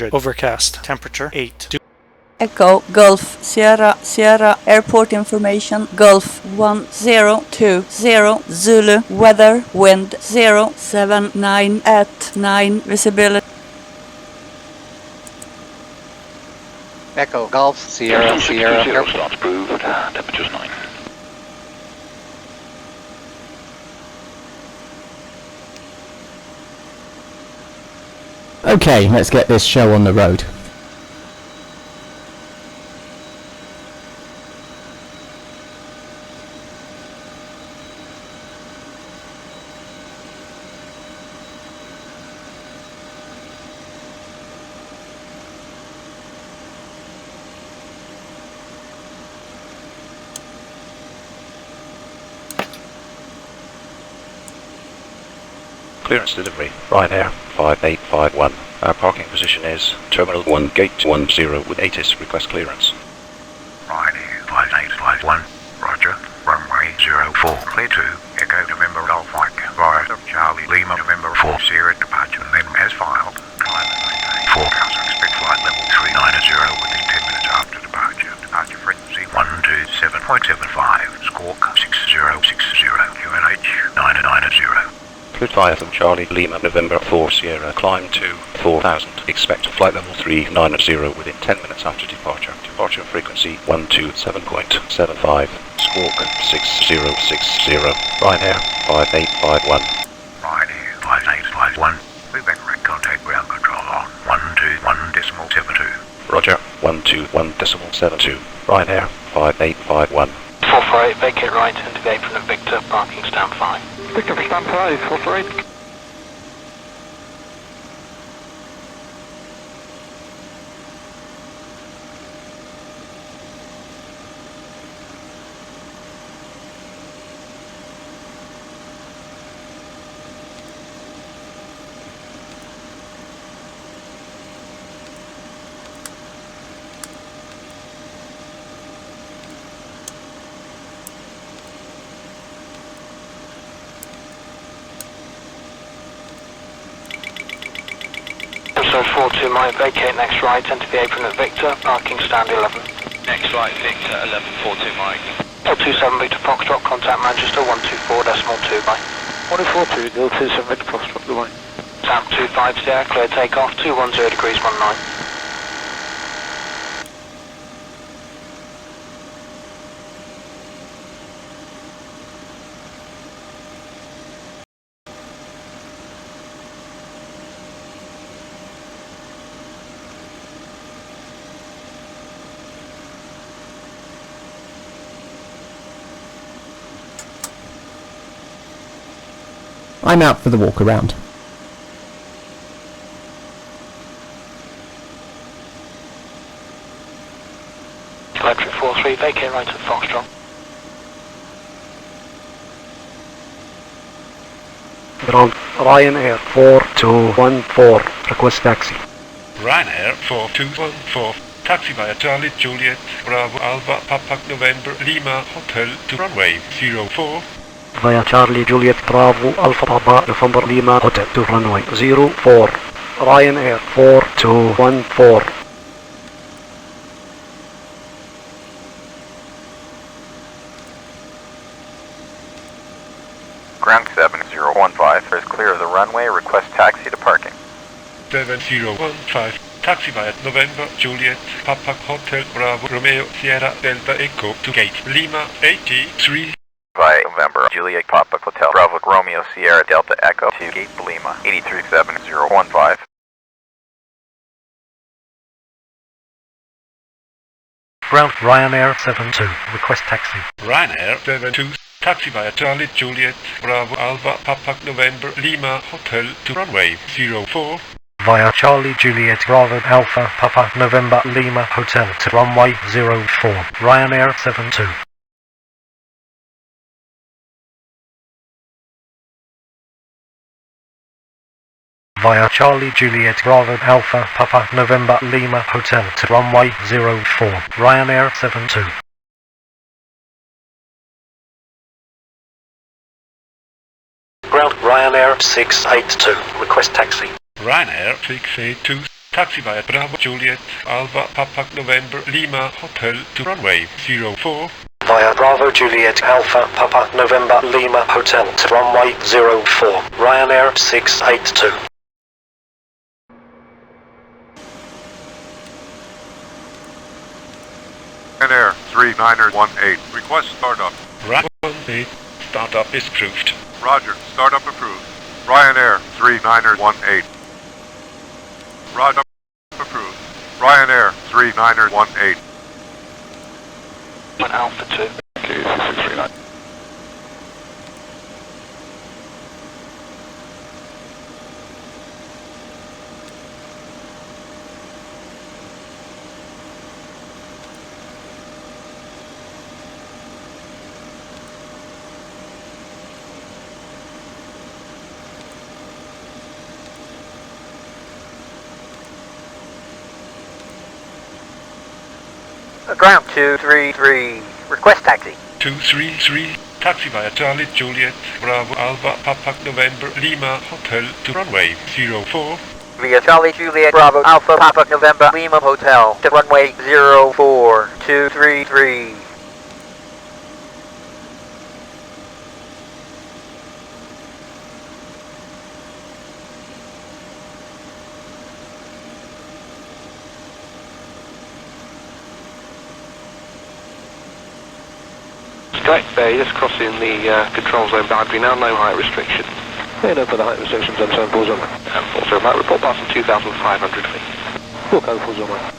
Overcast. Temperature 8. Echo, Gulf, Sierra, Sierra, airport information, Gulf 1020, Zulu, weather, wind 079 at 9, visibility. Echo, Gulf, Sierra, Sierra, airport. Starts proved, temperature's 9. Okay, let's get this show on the road. Clearance delivery, Ryanair 5851. Our parking position is Terminal 1, Gate 10 with ATC request clearance. Ryanair 5851, roger, runway 04, clear to Echo November Golf Mike, via Charlie Lima November 4, Sierra departure, and then as filed, climb and maintain forecast, expect flight level 390 within 10 minutes after departure, departure frequency 127.75, squawk 6060, QNH 990. Cleared via from Charlie Lima November 4 Sierra, climb to 4000, expect flight level 390 within 10 minutes after departure, departure frequency 127.75, squawk 6060, Ryanair 5851. Ryanair 5851, feedback rate contact ground control on 121.72. Roger, 121.72, Ryanair 5851. 448, vacate right into the apron of Victor, parking stand 5. Victor for stand 5, 448. Episode 42 might vacate next right, enter the apron at Victor, parking stand 11. Next right, Victor, 1142 Mike. 027 Victor Foxtrot, contact Manchester 124.2 by. 142, 027 Victor Foxtrot, Dubai. Tap 25 Sierra, clear takeoff, 210 degrees 19. I'm out for the walk around. Electric 43, vacate right at Foxtrot. Ground, Ryanair 4214, request taxi. Ryanair 4214, taxi via Charlie Juliet Bravo Alpha Papa November Lima Hotel to runway 04. Via Charlie Juliet Bravo Alpha Papa November Lima Hotel to runway 04. Ryanair 4214. Ground 7015 is clear of the runway, request taxi to parking. 7015, taxi via November Juliet Papa Hotel Bravo Romeo Sierra Delta Echo to gate Lima 83. Via November Juliet Papa Hotel Bravo Romeo Sierra Delta Echo to gate Lima 837015. Ground, Ryanair 72, request taxi. Ryanair 72, taxi via Charlie Juliet Bravo Alpha Papa November Lima Hotel to runway 04. Via Charlie Juliet Bravo Alpha Papa November Lima Hotel to runway 04. Ryanair 72. Via Charlie Juliet Bravo Alpha Papa November Lima Hotel to runway 04. Ryanair 72. Ground, Ryanair 682, request taxi. Ryanair 682, Taxi via Bravo Juliet Alpha Papa November Lima Hotel to runway 04. Via Bravo Juliet Alpha Papa November Lima Hotel to runway 04. Ryanair 682. Ryanair 3918. Request startup. Bravo 18. Startup is approved. Roger. Startup approved. Ryanair 3918. Roger. Approved. Ryanair 3918. Alpha 2. Okay, 6639. Ground 233. Request taxi. 233. Taxi via Charlie Juliet Bravo Alpha Papa November Lima Hotel to runway 04. Via Charlie Juliet Bravo Alpha Papa November Lima Hotel to runway 04 233. Correct, just crossing the control zone boundary now, no height restriction. Yeah, no further height restrictions on 74 zone. And 40 might report passing 2,500 feet. Full code 4 zone.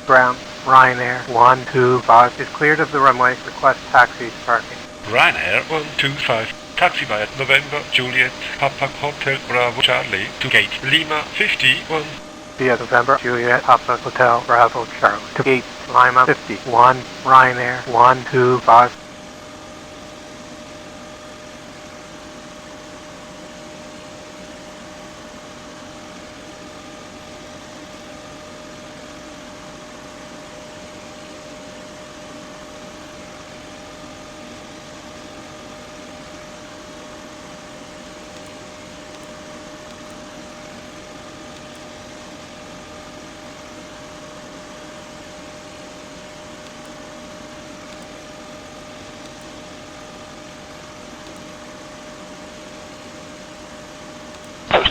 Ground, Ryanair 125 is cleared of the runway. Request taxi parking. Ryanair 125. Taxi via November Juliet Papa Hotel Bravo Charlie to gate Lima 51. Via November Juliet Papa Hotel Bravo Charlie to gate Lima 51. Ryanair 125.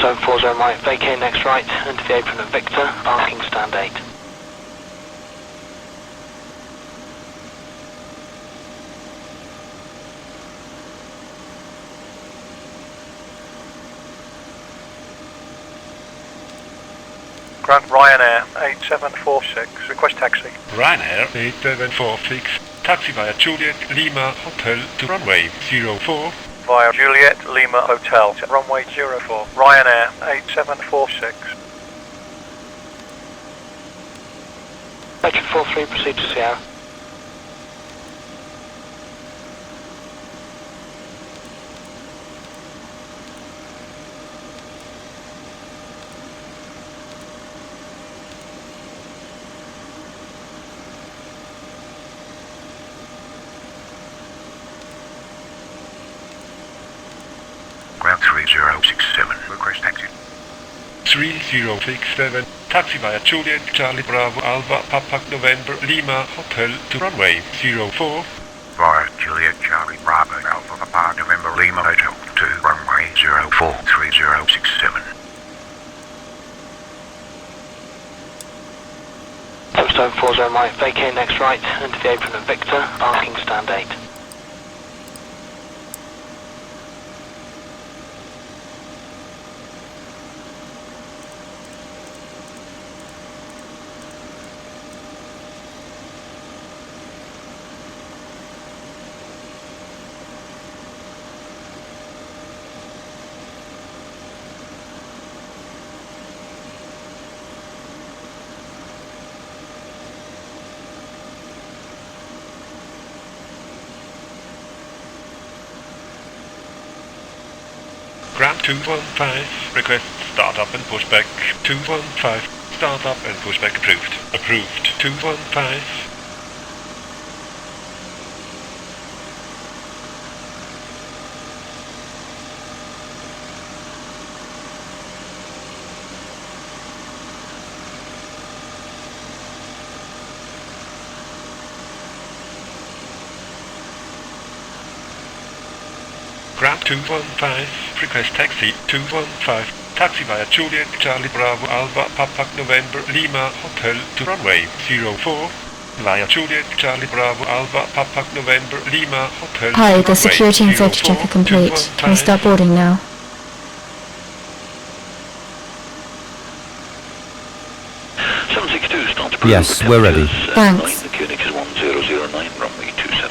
Stone 40 right, vacate next right, into the apron of Victor, parking stand 8. Grant Ryanair 8746. Request taxi. Ryanair 8746. Taxi via Juliet Lima Hotel to runway 04. Via Juliet Lima Hotel to runway 04. Ryanair 8746. Metric 43, proceed to Sierra. Ground 3067. Request taxi. 3067. Taxi via Juliet Charlie Bravo Alpha Papa November Lima Hotel to runway 04. Via Juliet Charlie Bravo Alpha Papa November Lima Hotel to runway 04 3067. Stone 40 right, vacate next right, into the apron of Victor, parking stand 8. Ground 215, request startup and pushback. 215, startup and pushback approved. Approved. 215. Ground 215, request taxi 215, taxi via Juliet, Charlie Bravo, Alpha, Papa, November, Lima, Hotel to runway 04, via Juliet, Charlie Bravo, Alpha, Papa, November, Lima, Hotel Hi, to the security and safety check are complete. Can we start boarding now? Yes, we're ready. Thanks. The QNX is 1009, runway 27.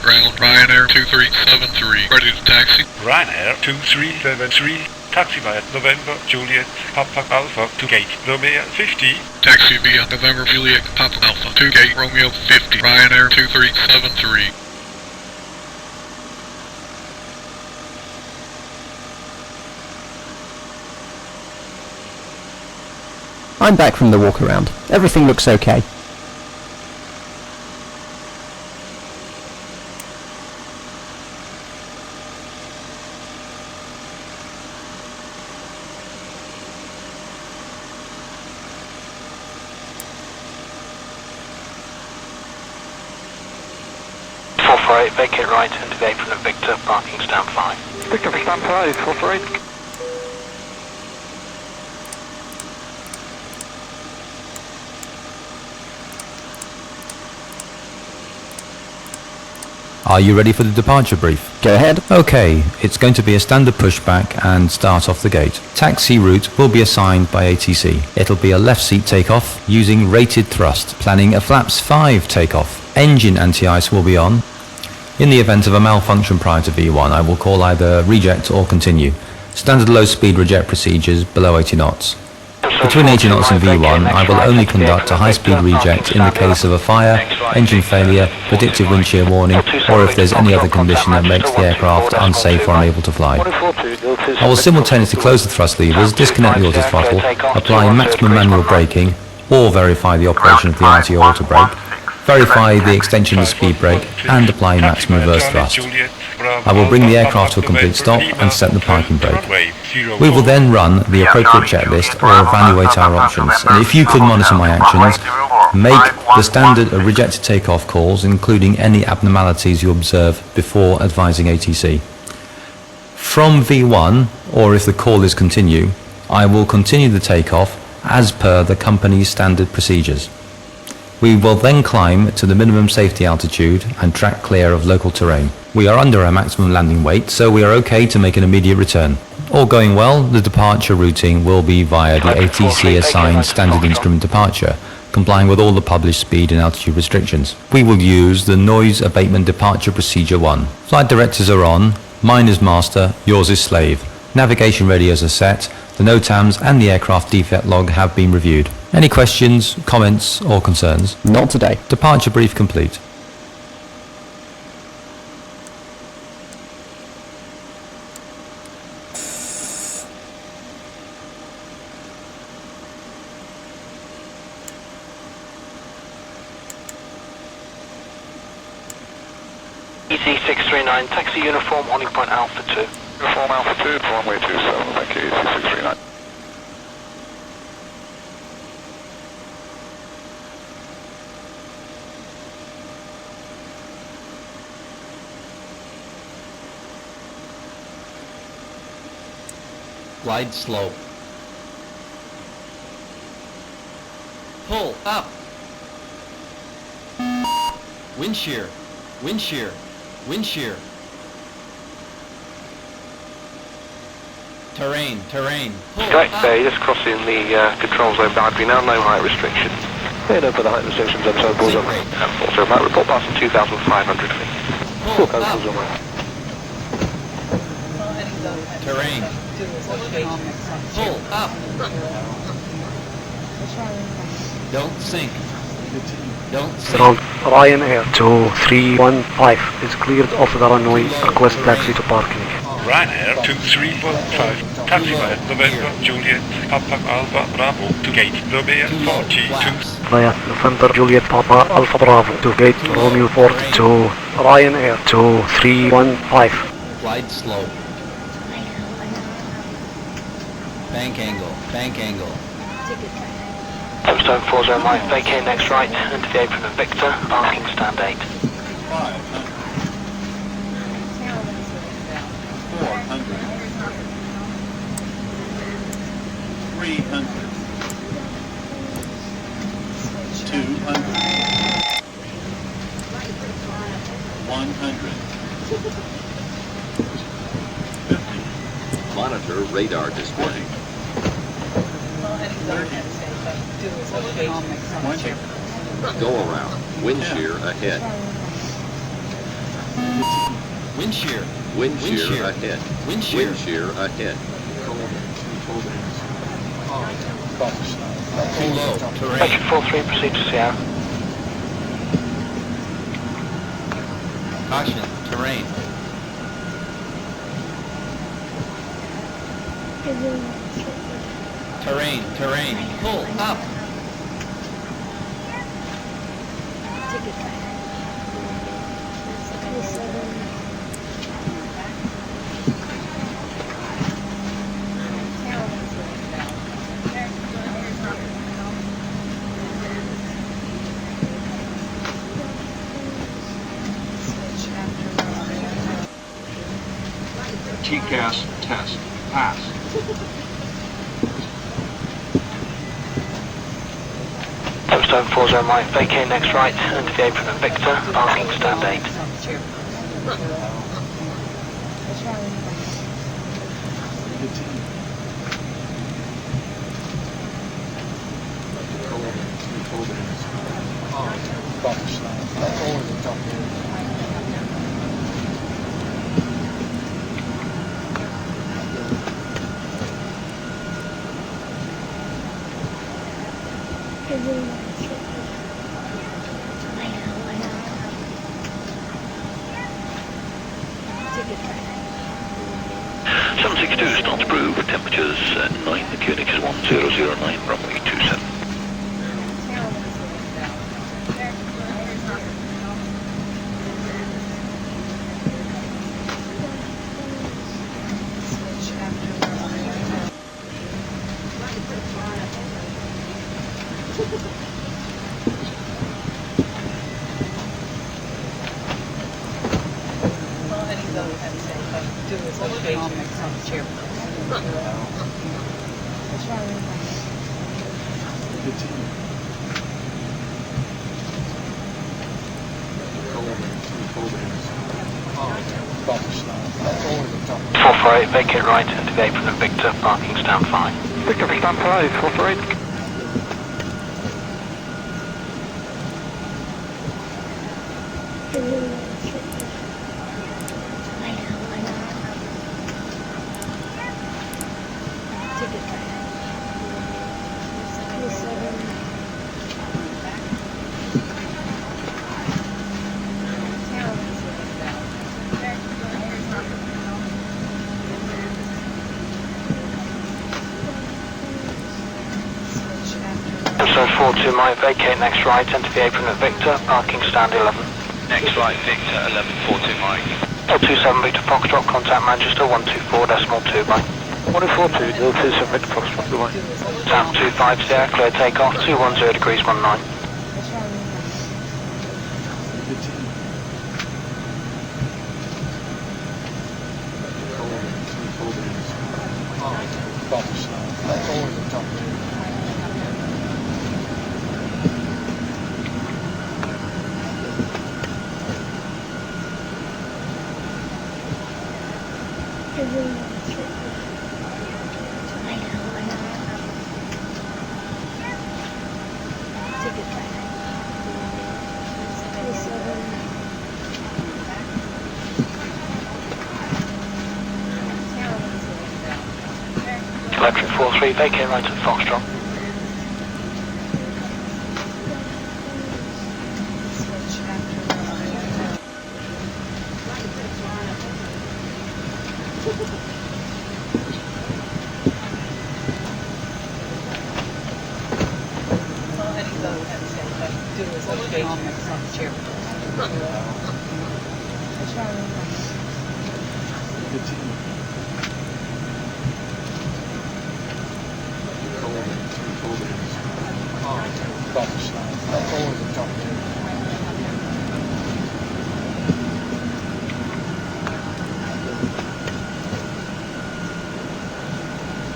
Ground Ryanair 2373, ready to taxi. Ryanair 2373, taxi via November, Juliet, Papa, Alpha to gate Romeo 50. Taxi via November, Juliet, Papa Alpha to gate Romeo 50, Ryanair 2373. I'm back from the walk around. Everything looks okay. Vacate right into the apron of Victor, parking stand 5. Victor for stand 5, 448. Are you ready for the departure brief? Go ahead. Okay, it's going to be a standard pushback and start off the gate. Taxi route will be assigned by ATC. It'll be a left seat takeoff using rated thrust, planning a flaps 5 takeoff. Engine anti-ice will be on. In the event of a malfunction prior to V1, I will call either reject or continue. Standard low speed reject procedures below 80 knots. Between 80 knots and V1, I will only conduct a high-speed reject in the case of a fire, engine failure, predictive wind shear warning, or if there's any other condition that makes the aircraft unsafe or unable to fly. I will simultaneously close the thrust levers, disconnect the auto throttle, apply maximum manual braking, or verify the operation of the RTO auto brake, verify the extension of the speed brake, and apply maximum reverse thrust. I will bring the aircraft to a complete stop and set the parking brake. We will then run the appropriate checklist or evaluate our options, and if you could monitor my actions, make the standard rejected takeoff calls, including any abnormalities you observe before advising ATC. From V1, or if the call is continue, I will continue the takeoff as per the company's standard procedures. We will then climb to the minimum safety altitude and track clear of local terrain. We are under our maximum landing weight, so we are okay to make an immediate return. All going well, the departure routing will be via the ATC assigned standard instrument departure, complying with all the published speed and altitude restrictions. We will use the noise abatement departure procedure 1. Flight directives are on, mine is master, yours is slave. Navigation radios are set, the NOTAMs and the aircraft defect log have been reviewed. Any questions, comments or concerns? Not today. Departure brief complete. EC639, taxi uniform, holding point Alpha 2. Uniform Alpha 2, runway 27, thank you, EC639. Glide slow. up. Wind shear, wind shear, wind shear. Terrain, terrain. Right, you're just crossing the control zone boundary now, no height restriction. Head over the height restrictions and so forth. Also, might report past 2,500 feet. Full coastals on right. Terrain. Pull up. Don't sink. Don't sink. Ground Ryanair 2315 is cleared off the runway. Request taxi to parking. Ryanair 2315, taxi via November Juliet Papa Alpha Bravo to gate Romeo 42. Via November Juliet Papa Alpha Bravo to gate Romeo 42. Ryanair 2315. Glide slow. Bank angle, bank angle. Tempstone 40 right, vacate next right, into the apron of Victor, parking stand 8. 300, 200, 100, 50. Monitor radar display. 30. Go around. Wind shear ahead. Wind shear. Wind shear ahead. Wind shear. Wind shear ahead. Too low. Terrain. Section 43, proceed to Sierra. Caution. Terrain. Terrain. Terrain. Pull up. TCAS test. Pass. Tempstone 40 right, vacate next right, into the apron of Victor, parking stand 8. Knots approved, temperatures 9, the QNX is 1009, runway 27. Vacate right into the apron of Victor, parking stand 5. Victor for stand 5, 448. So 42 might vacate next right, enter the apron at Victor, parking stand 11. Next right, Victor, 11, 42 Mike. 427 Victor Foxtrot, contact Manchester 124.2 by. 1042, 027 Victor Foxtrot, goodbye. South 25 Sierra, clear takeoff, 210 degrees 19. Electric 43, vacate right at Foxtrot.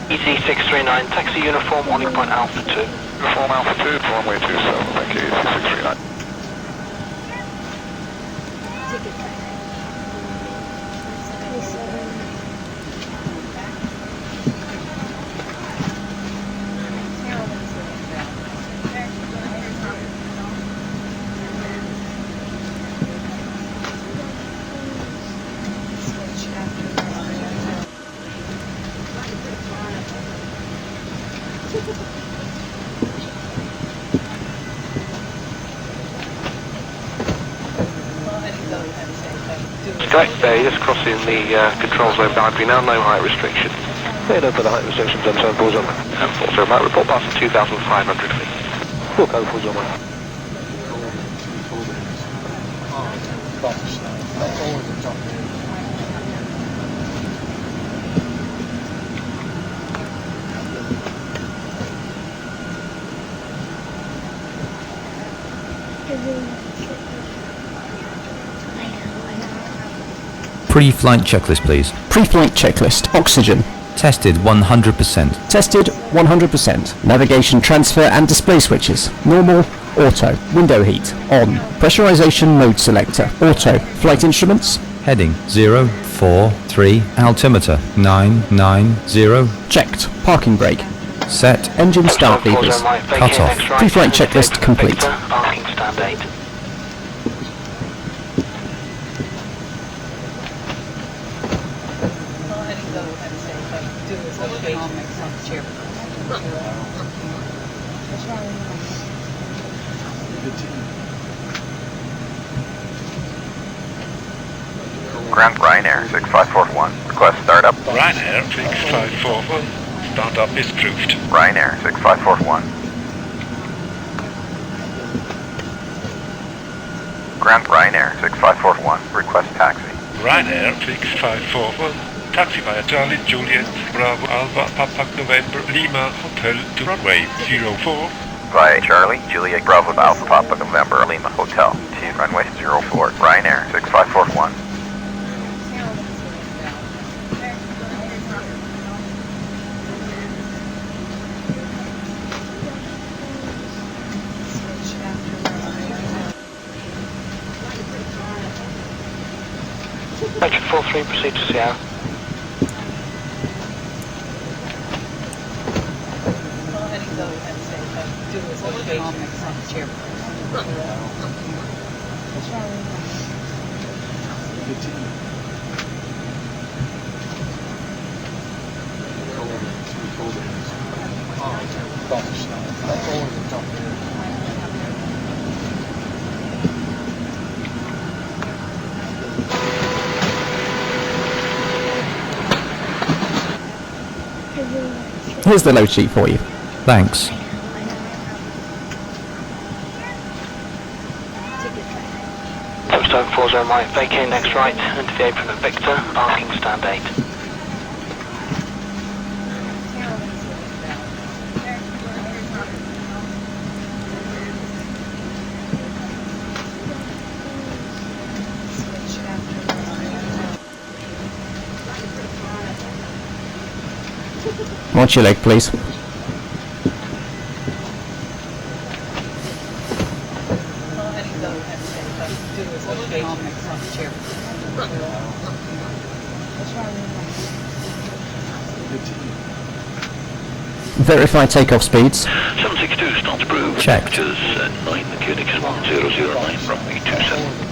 EC639, taxi uniform, warning point Alpha 2. Uniform Alpha 2, runway 27, thank you, EC639. Correct there, just crossing the control zone boundary now, no height restriction. Head over the height restrictions and turn balls on. And 40 might report past 2,500 feet. Full code balls on. Pre-flight checklist, please. Pre-flight checklist. Oxygen. Tested 100%. Tested 100%. Navigation transfer and display switches. Normal. Auto. Window heat. On. Pressurization mode selector. Auto. Flight instruments. Heading 043. Altimeter 990. Checked. Parking brake. Set. Engine start levers. Cut off. Pre-flight checklist complete. Parking stand 8. Ground Ryanair 6541. Request startup. Ryanair 6541. Startup is approved. Ryanair 6541. Ground Ryanair 6541. Request taxi. Ryanair 6541. Taxi via Charlie, Juliet, Bravo, Alpha, Papa, November, Lima, Hotel to runway 04. Via Charlie, Juliet, Bravo, Alpha, Papa, November, Lima, Hotel to runway 04. Ryanair 6541. Electric 43, proceed to Sierra. Here's the load sheet for you. Thanks. Touchdown 40 right, vacate next right, into the apron of Victor, parking stand 8. Watch your leg, please. Verify takeoff speeds. 762 starts approved. Checked. Temperatures 9, the QNX is 1009, runway 27.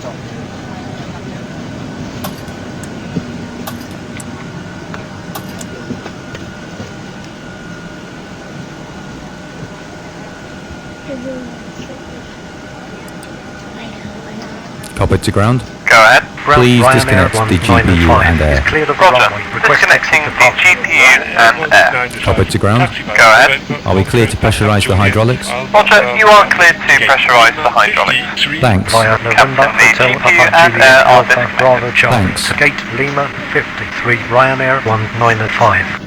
Copied to ground. Go ahead. Please disconnect the GPU and air. Roger. Disconnecting the GPU and air. Copied to ground. Go ahead. Are we clear to pressurize the hydraulics? Roger, you are cleared to pressurize the hydraulics. Thanks. Captain, the GPU and air are disconnected. Thanks. Gate Lima 53, Ryanair 195.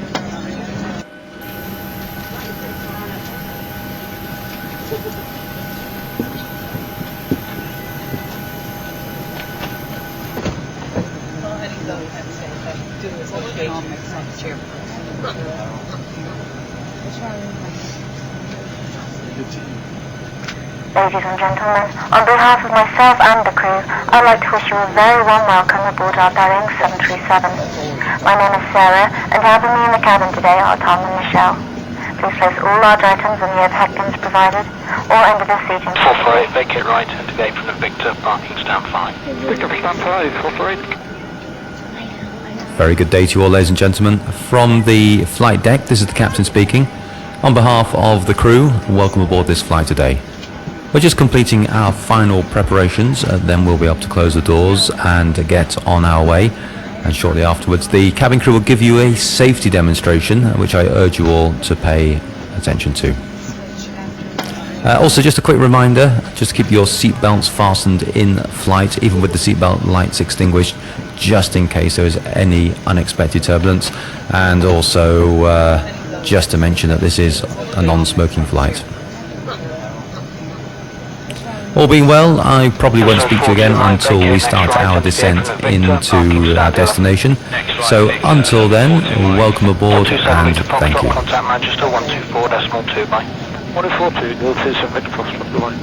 Ladies and gentlemen, on behalf of myself and the crew, I'd like to wish you a very warm welcome aboard our Boeing 737. My name is Sarah, and helping me in the cabin today are Tom and Michelle. Please place all large items in the overhead bins provided, or under the seating. 448, vacate right, enter the apron of Victor, parking stand 5. Victor, stand 5, 448. Very good day to you all, ladies and gentlemen. From the flight deck, this is the captain speaking. On behalf of the crew, welcome aboard this flight today. We're just completing our final preparations, then we'll be able to close the doors and get on our way. And shortly afterwards, the cabin crew will give you a safety demonstration, which I urge you all to pay attention to. Also, just a quick reminder, just keep your seat belts fastened in flight, even with the seatbelt lights extinguished, just in case there is any unexpected turbulence. And also, just to mention that this is a non-smoking flight. All being well, I probably won't speak to you again until we start our descent into our destination. So until then, welcome aboard and thank you. Contact Manchester 124.2 by 142, 027 Victor Foxtrot, goodbye.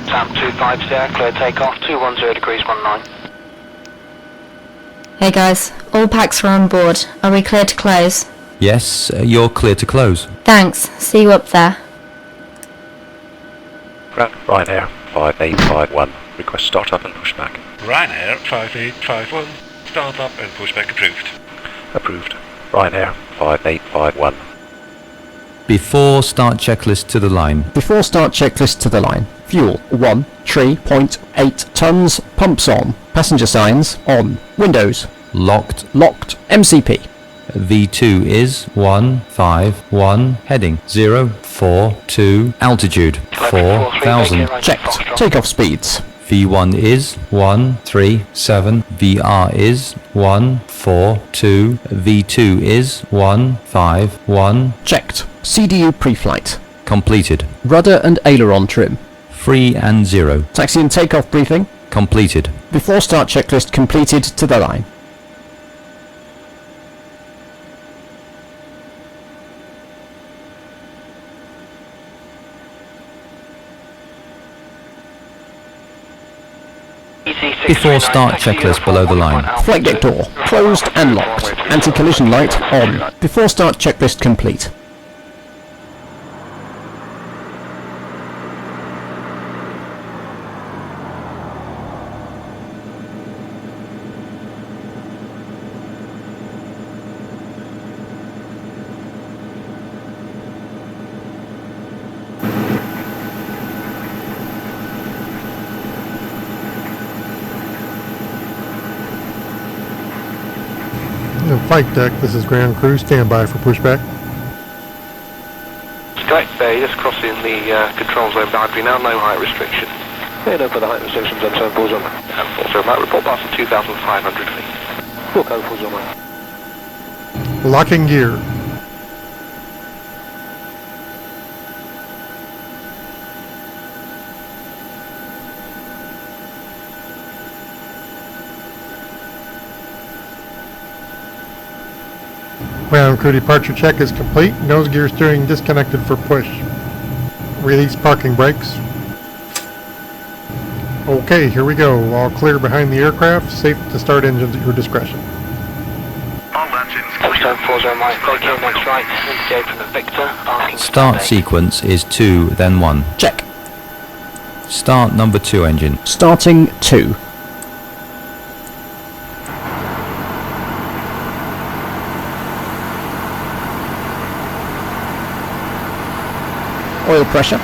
TAM 250, clear takeoff, 210 degrees 19. Hey guys, all packs are on board. Are we clear to close? Yes, you're clear to close. Thanks. See you up there. Ryanair 5851. Request start up and push back. Ryanair 5851. Start up and push back approved. Approved. Ryanair 5851. Before start checklist to the line. Before start checklist to the line. Fuel 1, 3.8 tons, pumps on. Passenger signs on. Windows Locked. locked. MCP. V2 is 151. Heading 042. Altitude 4000. Checked. Takeoff speeds. V1 is 137. VR is 142. V2 is 151. Checked. CDU pre-flight. Completed. Rudder and aileron trim. Free and 0. Taxi and takeoff briefing. Completed. Before start checklist completed to the line. Before start checklist below the line. Flight deck door closed and locked. Anti-collision light on. Before start checklist complete. Flight deck, this is ground crew, stand by for pushback. Correct, just crossing the control zone boundary now, no height restriction. Head up for the height restrictions and turn balls on. And full zero mate, report past 2,500 feet. Full code, full zero mate. Locking gear. Ground crew departure check is complete. Nose gear steering disconnected for push. Release parking brakes. Okay, here we go. All clear behind the aircraft. Safe to start engines at your discretion. Touchdown 40 Mike, vacate next right, NVidia from the Victor, parking Start sequence is 2, then 1. Check. Start number 2 engine. Starting 2. Oil pressure.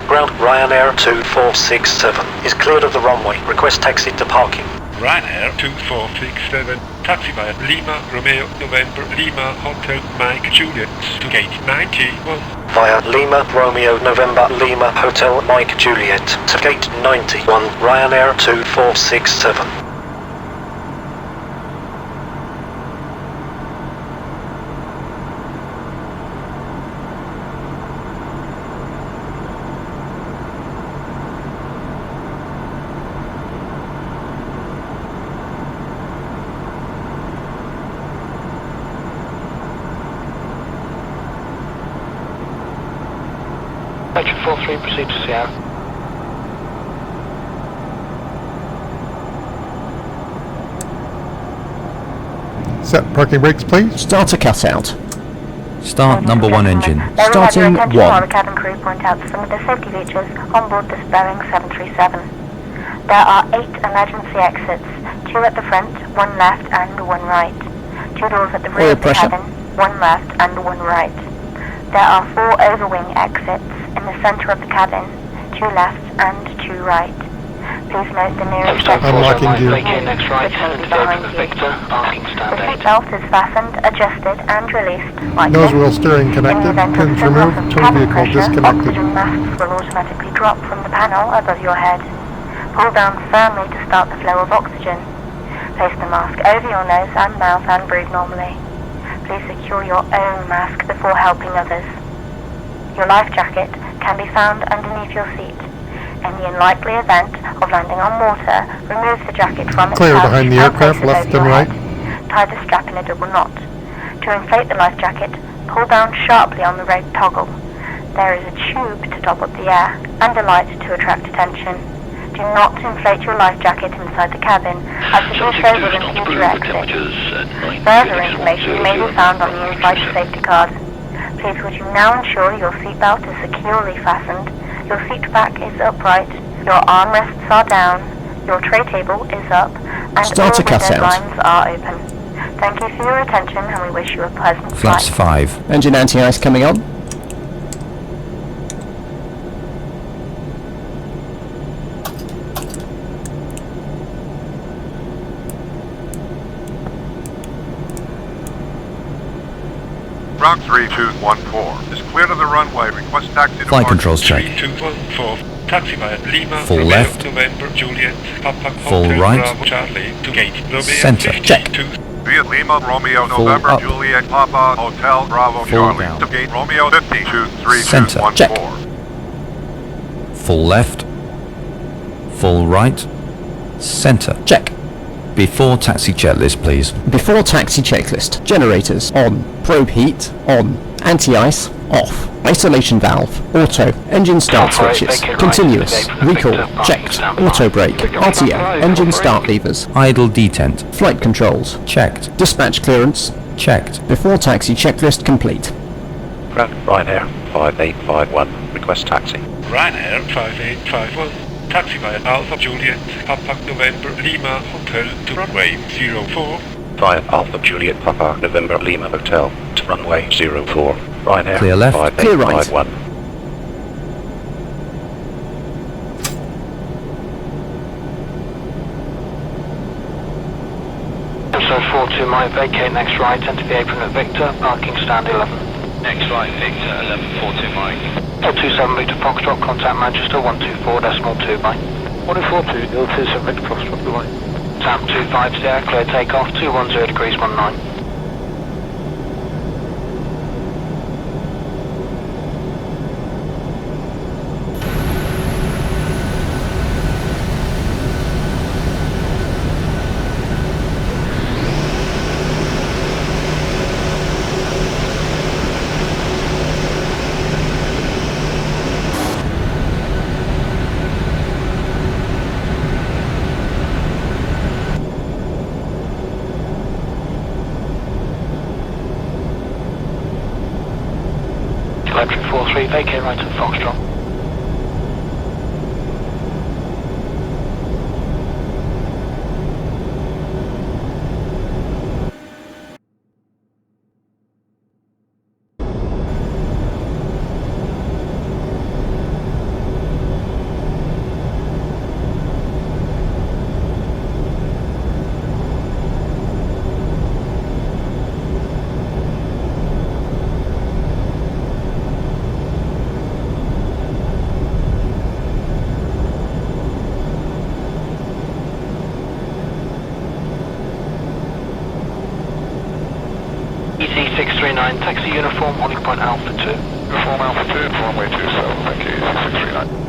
Ground Ryanair 2467 is cleared of the runway. Request taxi to parking. Ryanair 2467, taxi via Lima, Romeo, November, Lima, Hotel, Mike, Juliet, to gate 91. Via Lima, Romeo, November, Lima, Hotel, Mike, Juliet, to gate 91, Ryanair 2467. Metro 43, proceed to Sierra. Set parking brakes, please. Starter cutout. Start number 1 engine. Starting 1. While the cabin crew point out some of the safety features on board this Boeing 737. There are 8 emergency exits, 2 at the front, 1 left and 1 right. 2 doors at the rear of the cabin, 1 left and 1 right. There are 4 overwing exits in the centre of the cabin, 2 left and 2 right. Please note the nearest exit Unlocking gear. Next right, behind you. Victor, the seatbelt is fastened, adjusted and released like Nose this. wheel steering connected. In the event of Pins full loss removed. of Tow cabin vehicle pressure, disconnected. oxygen masks will automatically drop from the panel above your head. Pull down firmly to start the flow of oxygen. Place the mask over your nose and mouth and breathe normally. Please secure your own mask before helping others. Your life jacket can be found underneath your seat. In the unlikely event of landing on water, remove the jacket from its Clear pouch behind the and aircraft, place it left over and your right. head. Tie the strap in a double knot. To inflate the life jacket, pull down sharply on the red toggle. There is a tube to top up the air and a light to attract attention. Do not inflate your life jacket inside the cabin, as it also will impede your exit. Further information may be found on the in-flight safety card. Please would you now ensure your seatbelt is securely fastened, your seat back is upright, your armrests are down, your tray table is up, and Starter all window cutout. blinds are open. Thank you for your attention and we wish you a pleasant Flaps flight. 5. Engine anti-ice coming on. Ground 3214 is clear to the runway. Request taxi to Flight parking. controls check. 3214, taxi via Lima, Full Romeo, left. November, Juliet, Papa, Full Hotel, right. Bravo, Charlie, to gate Romeo, Centre. 52. Check. Via Lima, Romeo, Full November, up. Juliet, Papa, Hotel, Bravo, Full Charlie. down. To gate Romeo 52314. Centre. Check. Full left. Full right. Centre. Check. Before taxi checklist, please. Before taxi checklist. Generators on. Probe heat on. Anti-ice off. Isolation valve auto. Engine start switches continuous. Recall checked. Auto brake. RTO. Engine start levers. Idle detent. Flight controls Checked. dispatch clearance. Checked. Before taxi checklist complete. Ground Ryanair 5851, request taxi. Ryanair 5851, taxi via Alpha Juliet, Papa November, Lima, Hotel to runway 04. Via Alpha Juliet Papa November Lima Hotel to runway 04. Ryanair Clear left. 5851. So 42 might vacate next right, enter the apron at Victor, parking stand 11. Next right, Victor, 1142 Mike. 427 Victor Foxtrot, contact Manchester 124.2 by. 1042, 027 Victor Foxtrot, goodbye. Tap 25 there, clear takeoff, 210 degrees 19. 643, vacate right at Foxtrot. EC639, taxi uniform, holding point Alpha 2. Uniform Alpha 2, runway 27, thank you, 639.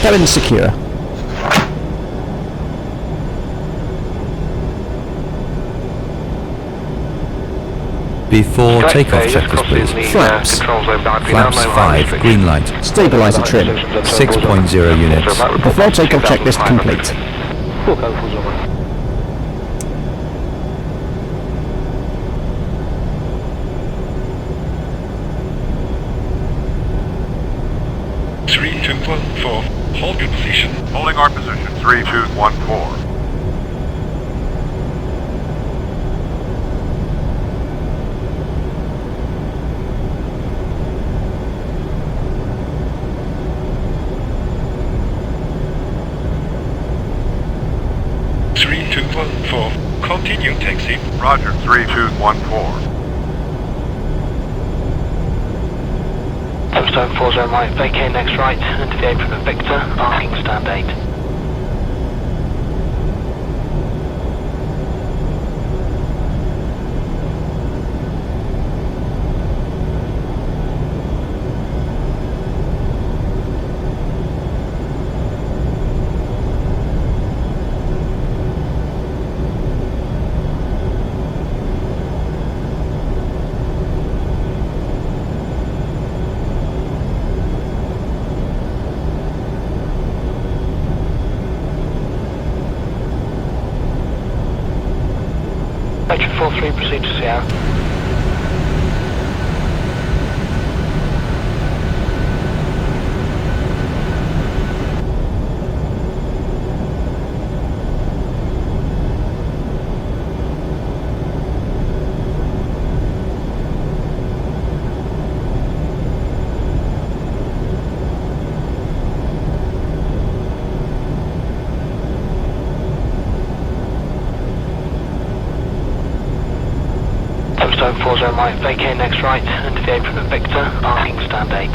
Cabin secure. Before takeoff checklist, please. Flaps. Flaps 5, green light. Stabilizer trim. 6.0 units. Before takeoff checklist complete. Hold your position. Holding our position, 3214. Continue taxi. Roger, 3214. Tombstone 40 right, vacate next right, into the apron of Victor, parking stand 8. Vector 43, proceed to Sierra. Tombstone 40 right, vacate next right, into the apron of Victor, parking stand 8.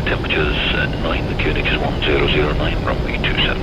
Temperatures 9, the QNX is 1009, runway 27.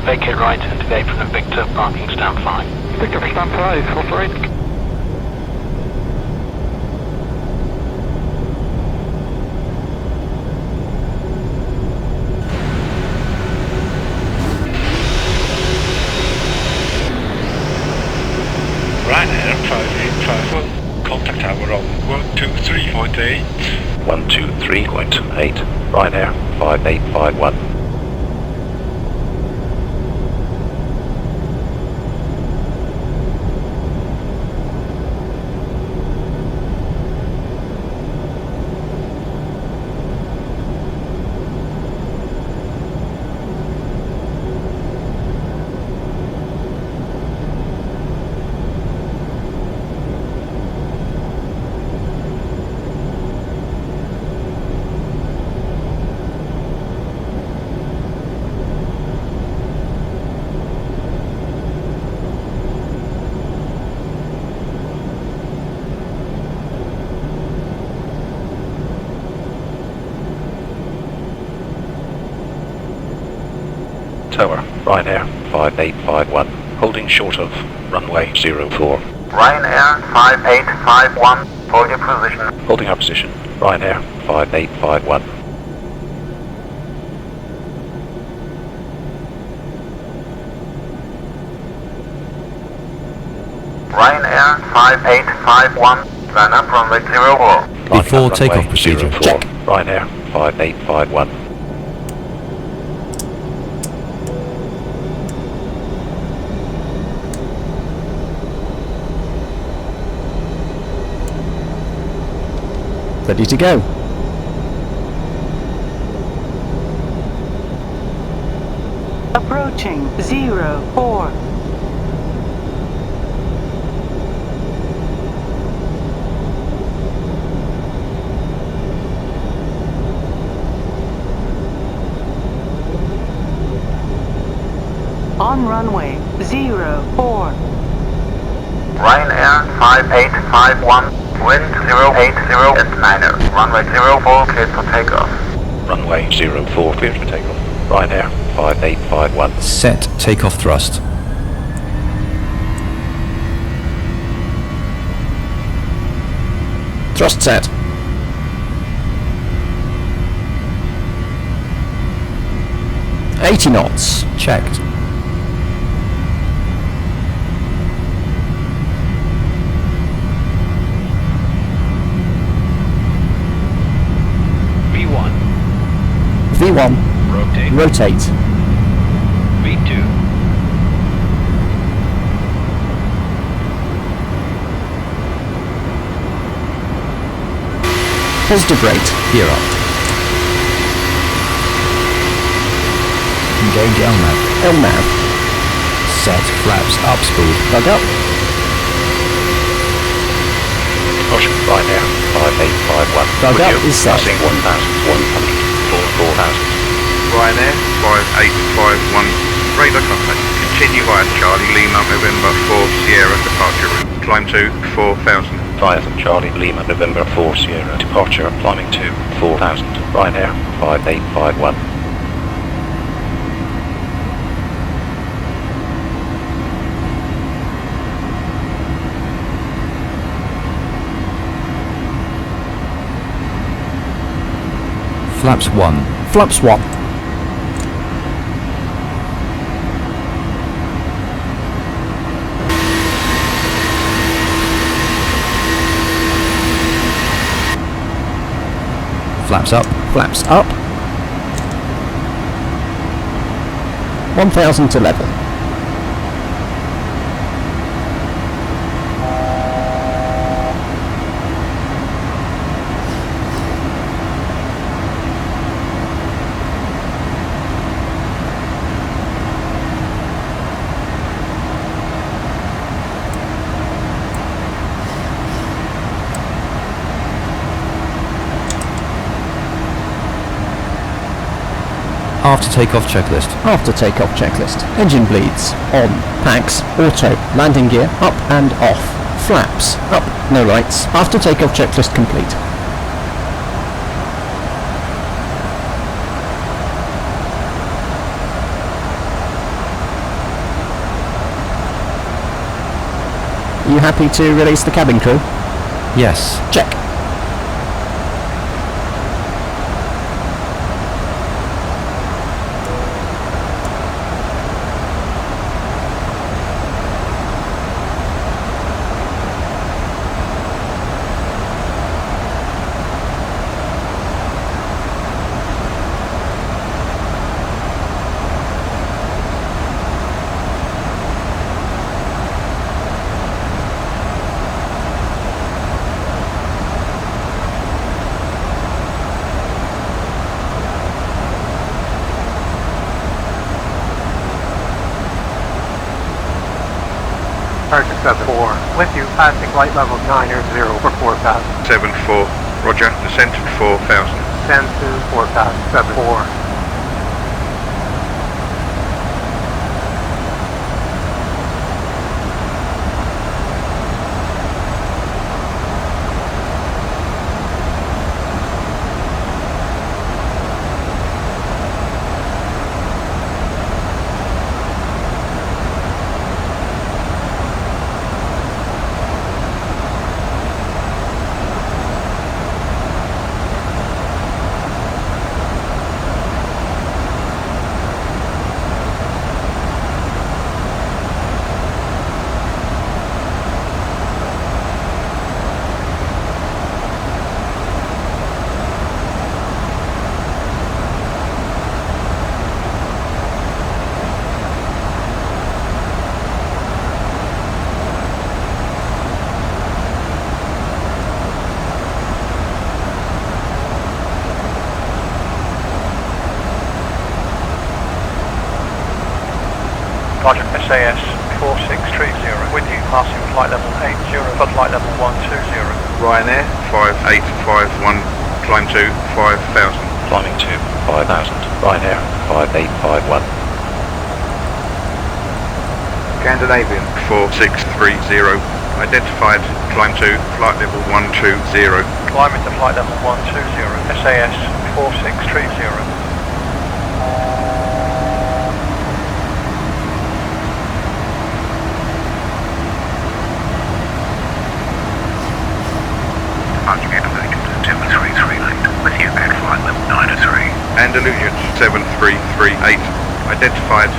vacate right, enter the apron at Victor, parking stand 5. Victor, stand 5, operate. Ryanair 5851, contact tower on 123.8. 123.8, Ryanair 5851. Tower, Ryanair 5851, holding short of runway 04. Ryanair 5851, hold your position. Holding our position, Ryanair 5851. Ryanair 5851, line up runway 04. Before takeoff procedure, 04. check. Ryanair 5851. Ready to go. Approaching 04. On runway 04. Ryanair 5851, wind 080 at 9er. Runway 04, cleared for takeoff. Runway 04, cleared for takeoff. Ryanair 5851. Set takeoff thrust. Thrust set. $80 knots. Checked. V1. Rotate. Rotate. V2. Positive rate. Gear up. Engage LNAV. LNAV. Set flaps up spool. Plug up. Caution, Ryanair 5851. Plug up is set. Passing 1,100. 4,000. Ryanair 5851, radar contact. Continue via Charlie Lima November 4 Sierra departure route. Climb to 4,000. Via Charlie Lima November 4 Sierra departure, climbing to 4,000. Ryanair 5851. Flaps 1. Flaps 1. Flaps up. Flaps up. 1,000 to level. After takeoff checklist. After takeoff checklist. Engine bleeds. On. Packs. Auto. Landing gear. Up and off. Flaps. Up. No lights. After takeoff checklist complete. You happy to release the cabin crew? Yes. Check. Departure 74, with you, passing flight level 90 for 4,000. 74, roger, descent at 4,000. 10 to 4,074. Roger, SAS 4630, with you, passing flight level 80, for flight level 120. Ryanair 5851, climb to 5,000. Climbing to 5,000. Ryanair 5851. Scandinavian 4630, identified, climb to flight level 120. Climbing to flight level 120, SAS 4630. With you at flight level 93. Andalusian 7338, identified.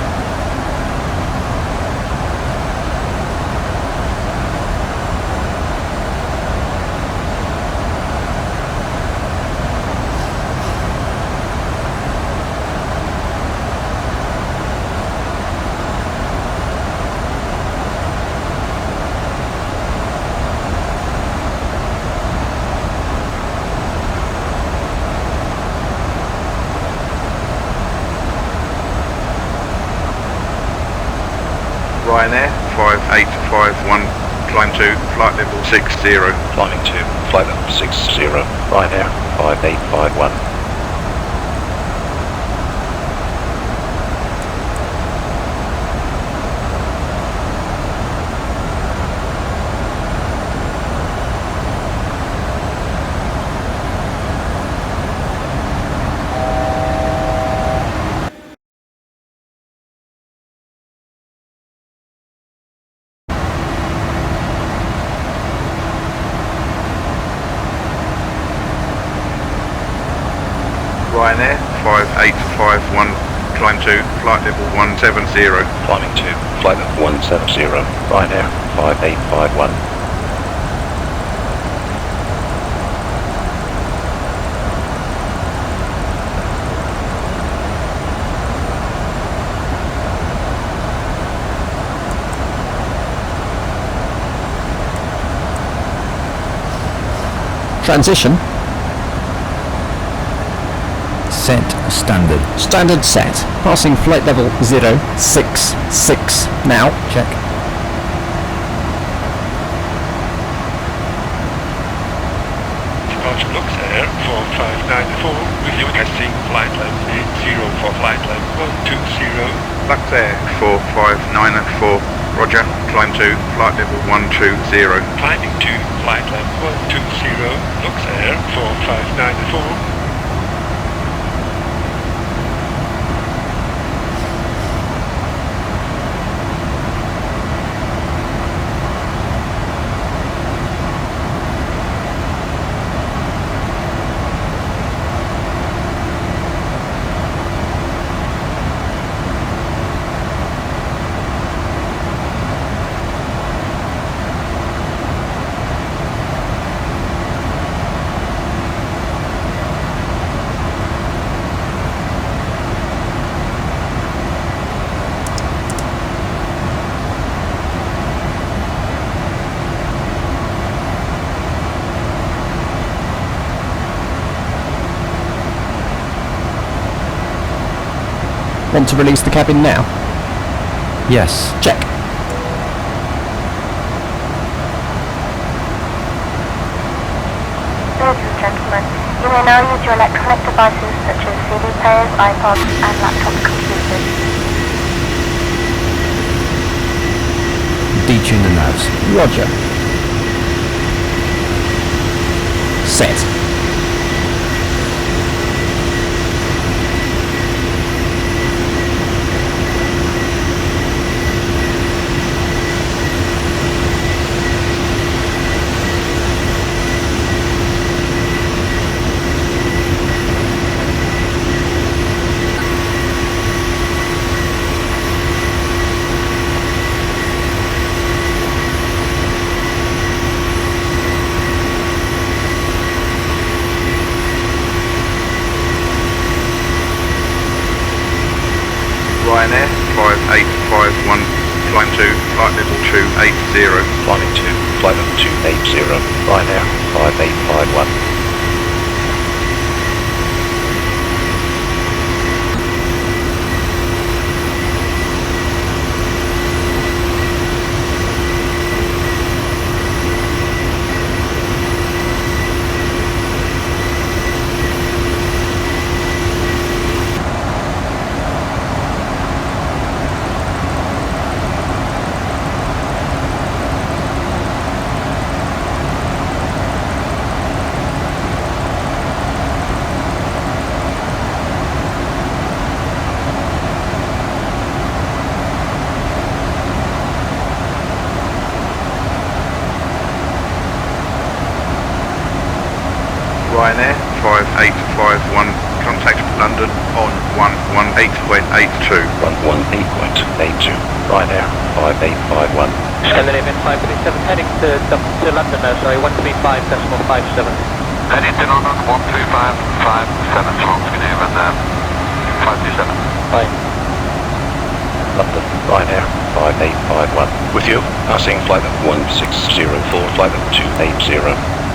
Ryanair 5851, climb to flight level 60. Climbing to flight level 60. Ryanair 5851. Ryanair 5851, climb to flight level 170. Climbing to flight level 170. Ryanair 5851. Transition. Set standard. Standard set. Passing flight level 066 now. Check. Departure looks air 4594, with you casting flight level 80 for flight level 120. Lux Air 4594, roger, climb to flight level 120. Climbing to flight level 120, looks air 4594. Want to release the cabin now? Yes. Check. Ladies and gentlemen, you may now use your electronic devices such as CD players, iPods, and laptop computers. Detune the navs. Roger. Set. Ryanair 5851, climb to flight level 280. Climbing to flight level 280, Ryanair 5851. Ryanair 5851, contact London on 118.82. 118.82, Ryanair 5851. Scandinavian 537 heading to London now, sorry, 135.57. Heading to London 135.57, Scandinavian 527. Bye. London, Ryanair 5851. With you, passing flight level 1604, flight level 280.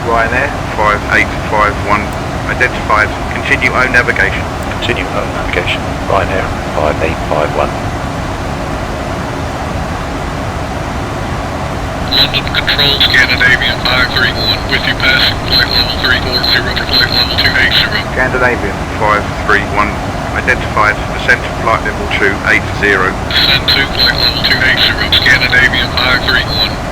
Ryanair 5851, identified, continue own navigation. Continue own navigation, Ryanair 5851. London Control, Scandinavian 531, with you passing flight level 340 to flight level 280. Scandinavian 531, identified, descent to flight level 280. Descend to flight level 280, Scandinavian 531.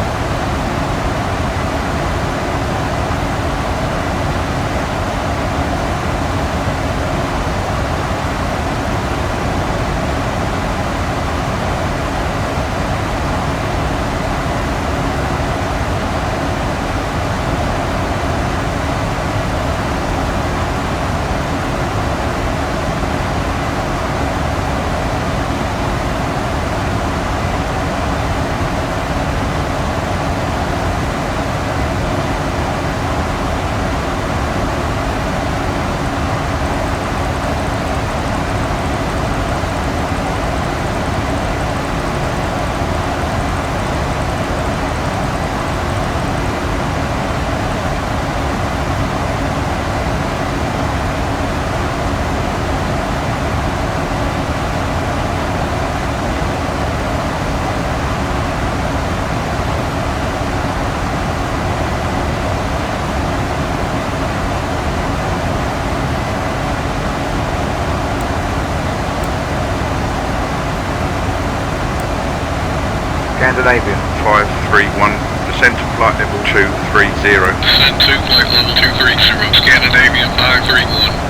Scandinavian 531, descend to flight level 230. Descend to flight level 230, Scandinavian 531.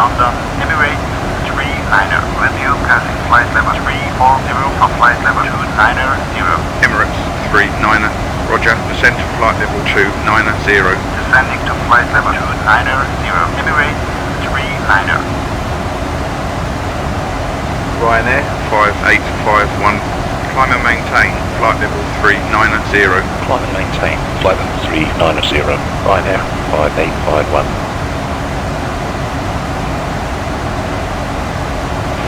London, Emirates 3-liner, with you passing flight level 340 for flight level 290. Emirates 3-9er, roger, descend to flight level 290. Descending to flight level 290, Emirates 3-liner. Ryanair 5851, climb and maintain, flight level 390. Climb and maintain, flight level 390. Ryanair 5851.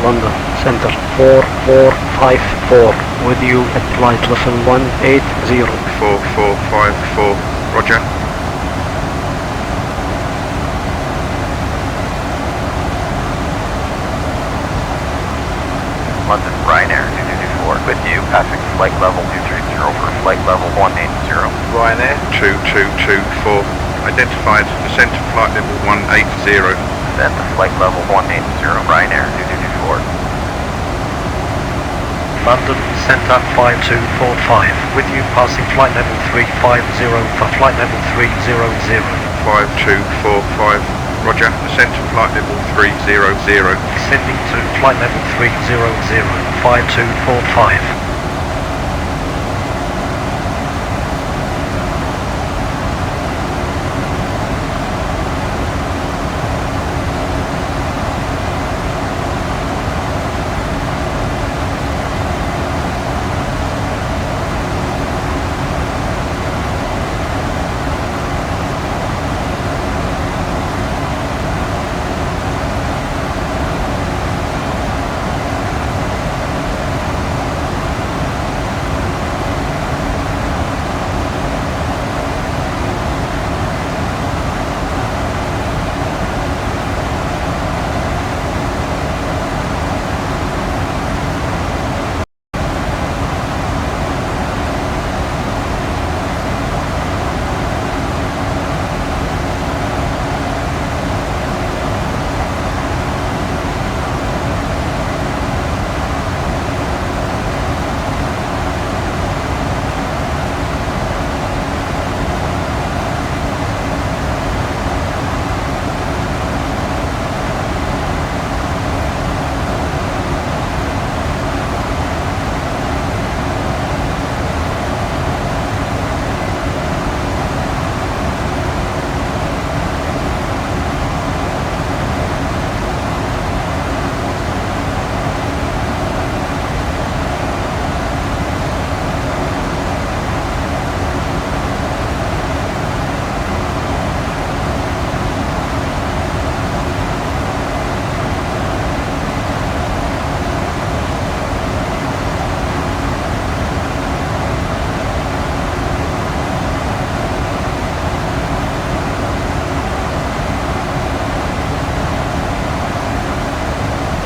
London Center 4454 with you at flight level 180. 4454, roger. London Ryanair 2224 with you passing flight level 230 for flight level 180. Ryanair 2224, identified, descend to flight level 180. Descend to flight level 180, Ryanair 2224. London Centre 5245, with you passing flight level 350 for flight level 300. 5245, roger, descend to flight level 300. Descending to flight level 300, 5245.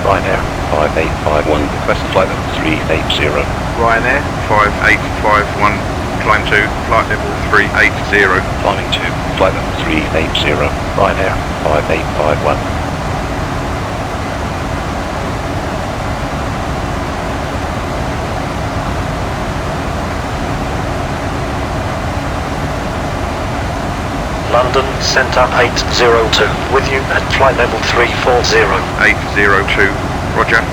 Ryanair 5851, request flight level 380. Ryanair 5851, climb to flight level 380. Climbing to flight level 380. Ryanair 5851. London Centre 802, with you at flight level 340. 802, roger.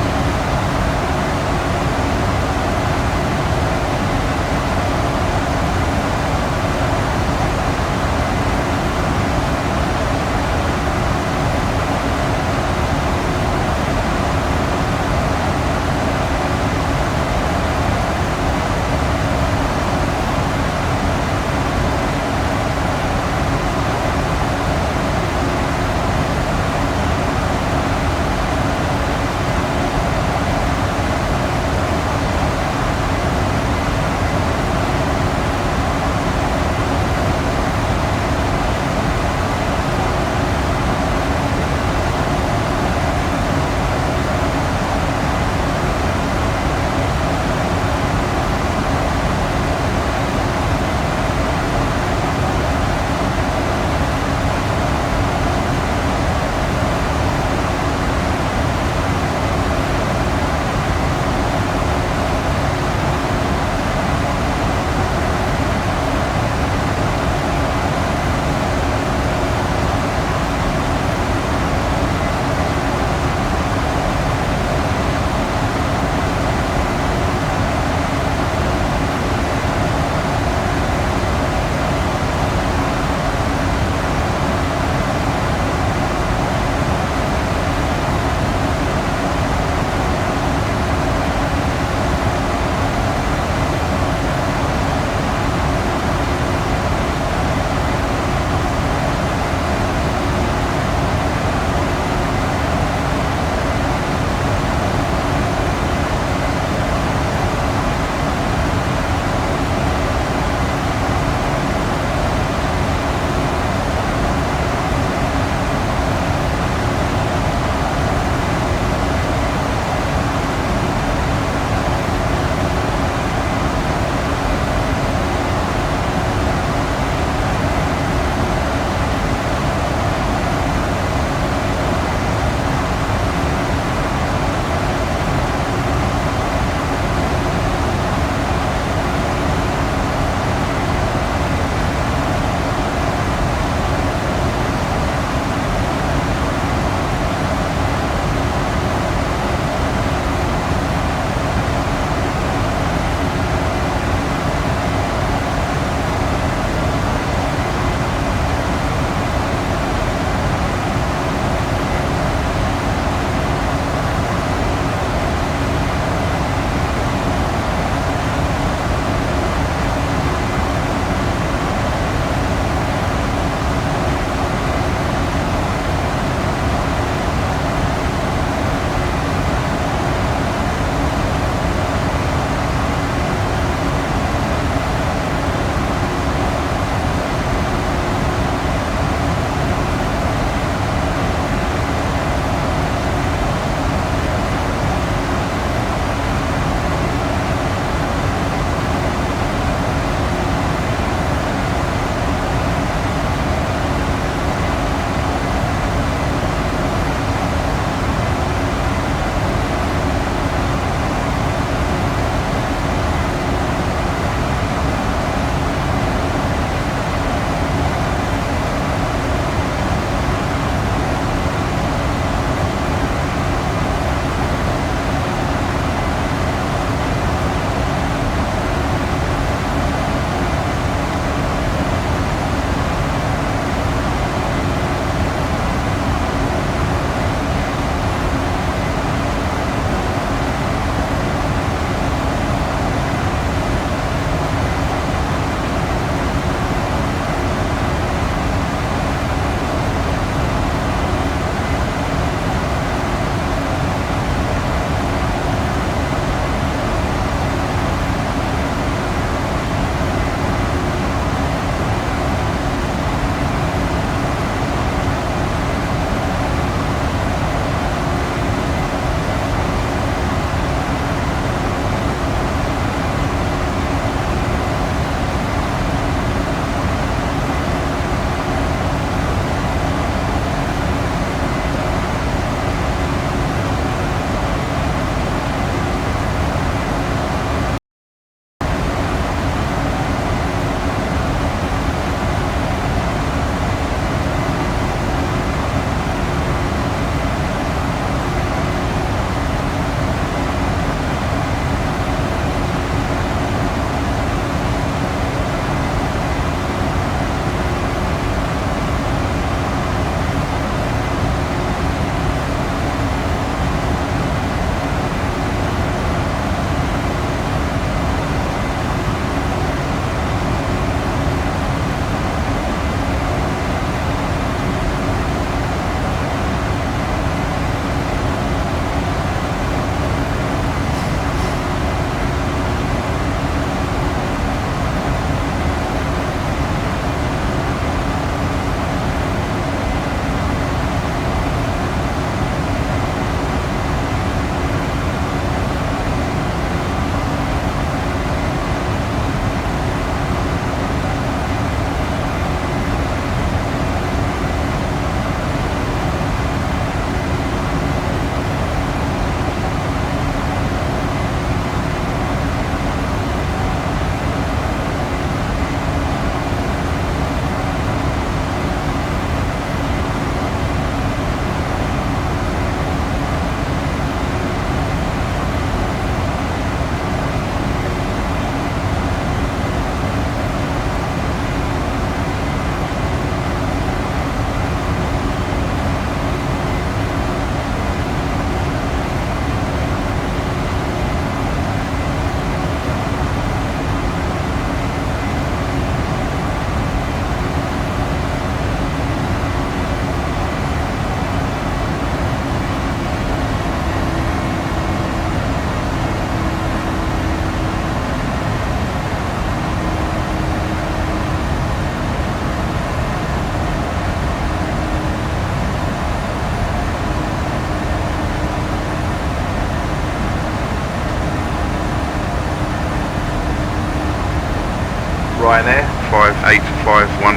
Ryanair 5851.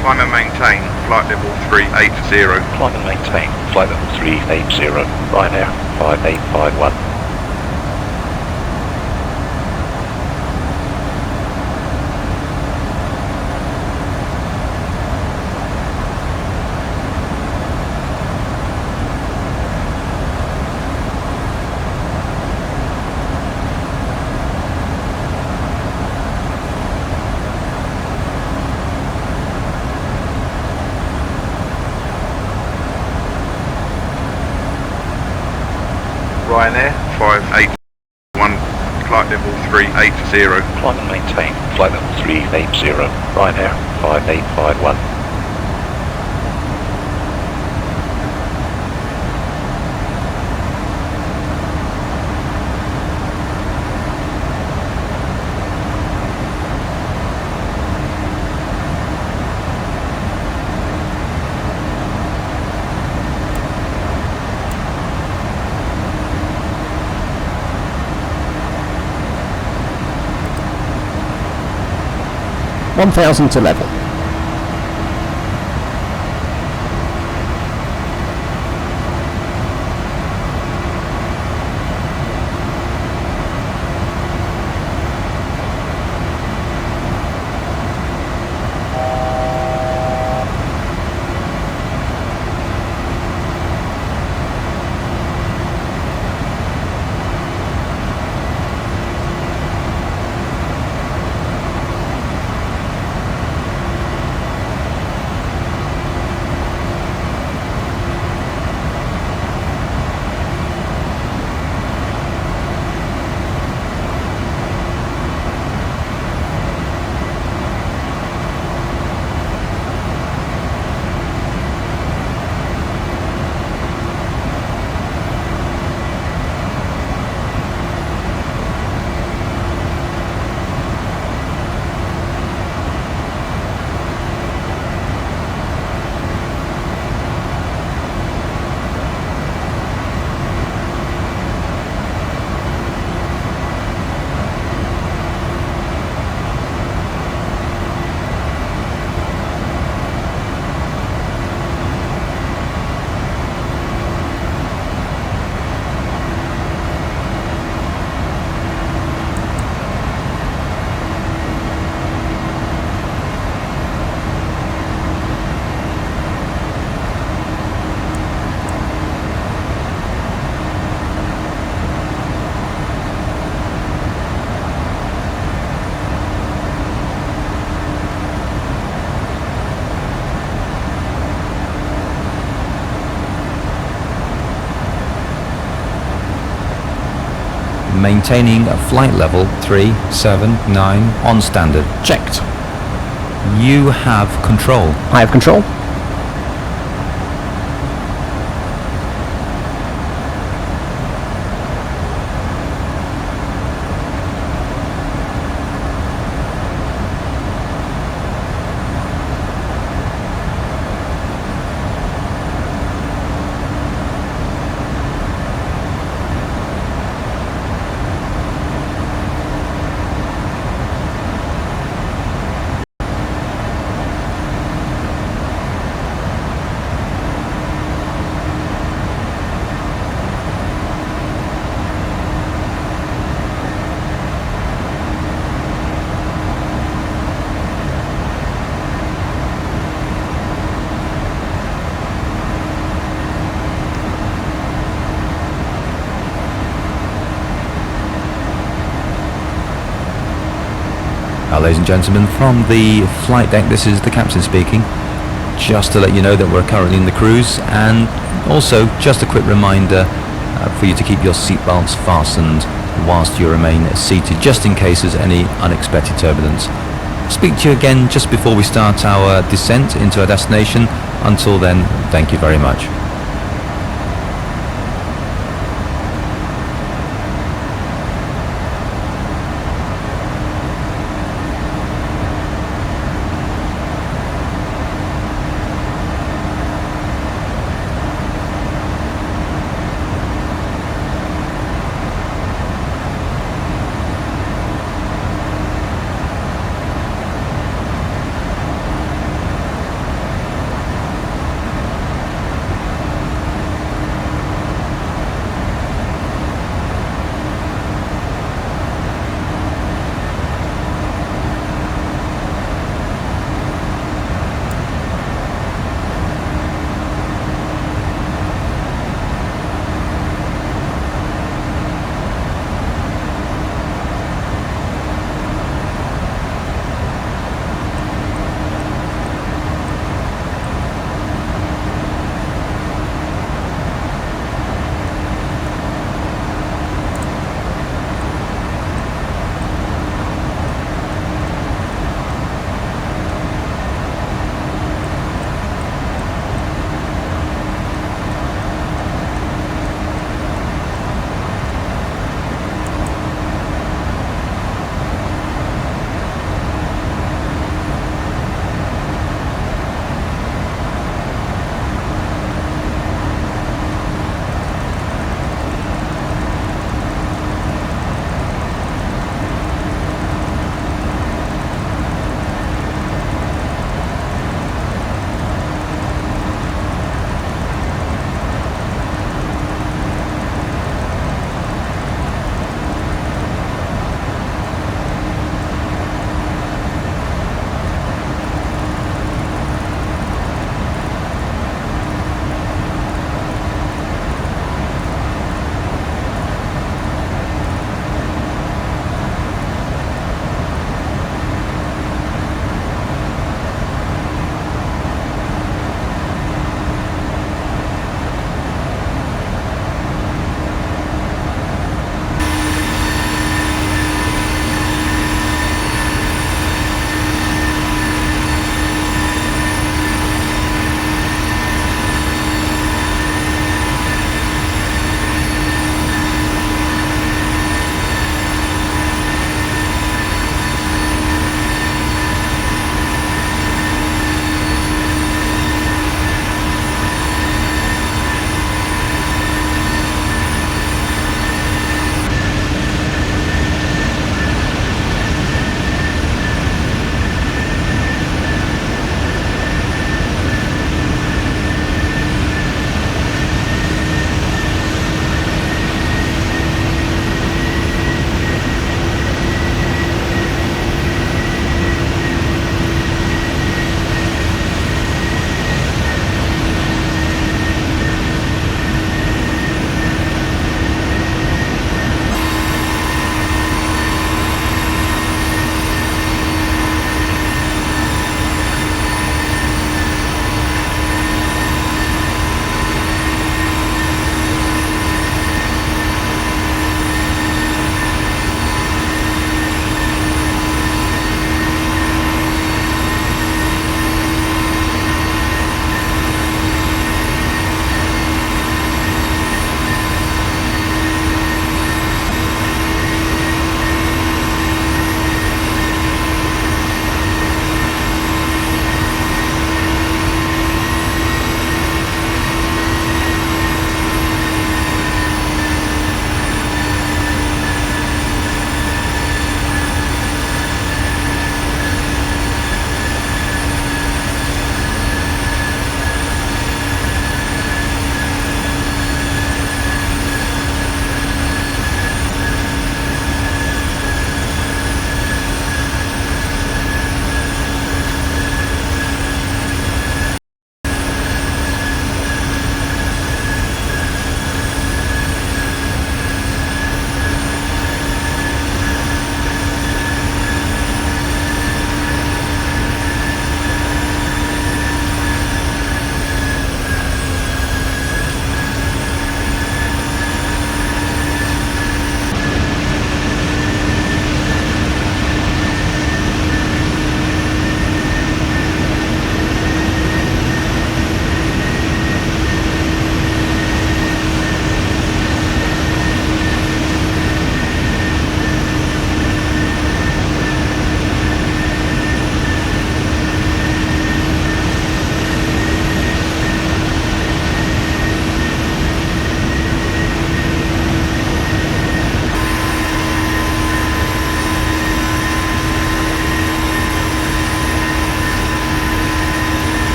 Climb and maintain flight level 380. Climb and maintain flight level 380. Ryanair 5851. Ryanair 5851. Flight level 380. Climb and maintain flight level 380. Ryanair 5851. (1,000 to level). Maintaining a flight level 379 on standard. Checked. You have control. I have control. Ladies and gentlemen, from the flight deck, this is the captain speaking. Just to let you know that we're currently in the cruise, and also just a quick reminder for you to keep your seatbelts fastened whilst you remain seated, just in case there's any unexpected turbulence. Speak to you again just before we start our descent into our destination. Until then, thank you very much.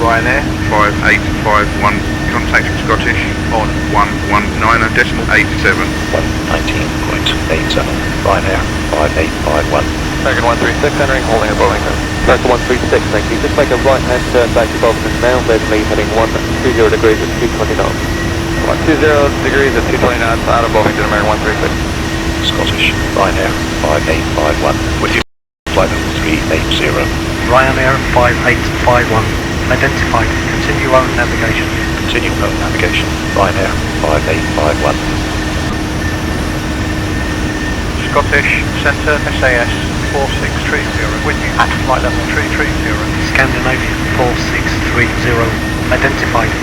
Ryanair 5851, contacting Scottish on 119.87. 119.87. Ryanair 5851. American 136, entering, holding at Burlington. American 136, thank you. Just make a right-hand turn back to Boston now, then me heading 120 degrees at 229. 120 degrees at 229, out of Boston, American 136. Scottish Ryanair 5851. With you, flight level 380. Ryanair 5851. Identified. Continue own navigation. Continue own navigation. Ryanair 5851. Scottish Centre SAS 4630 with you at flight level 330. Scandinavia 4630. Identified.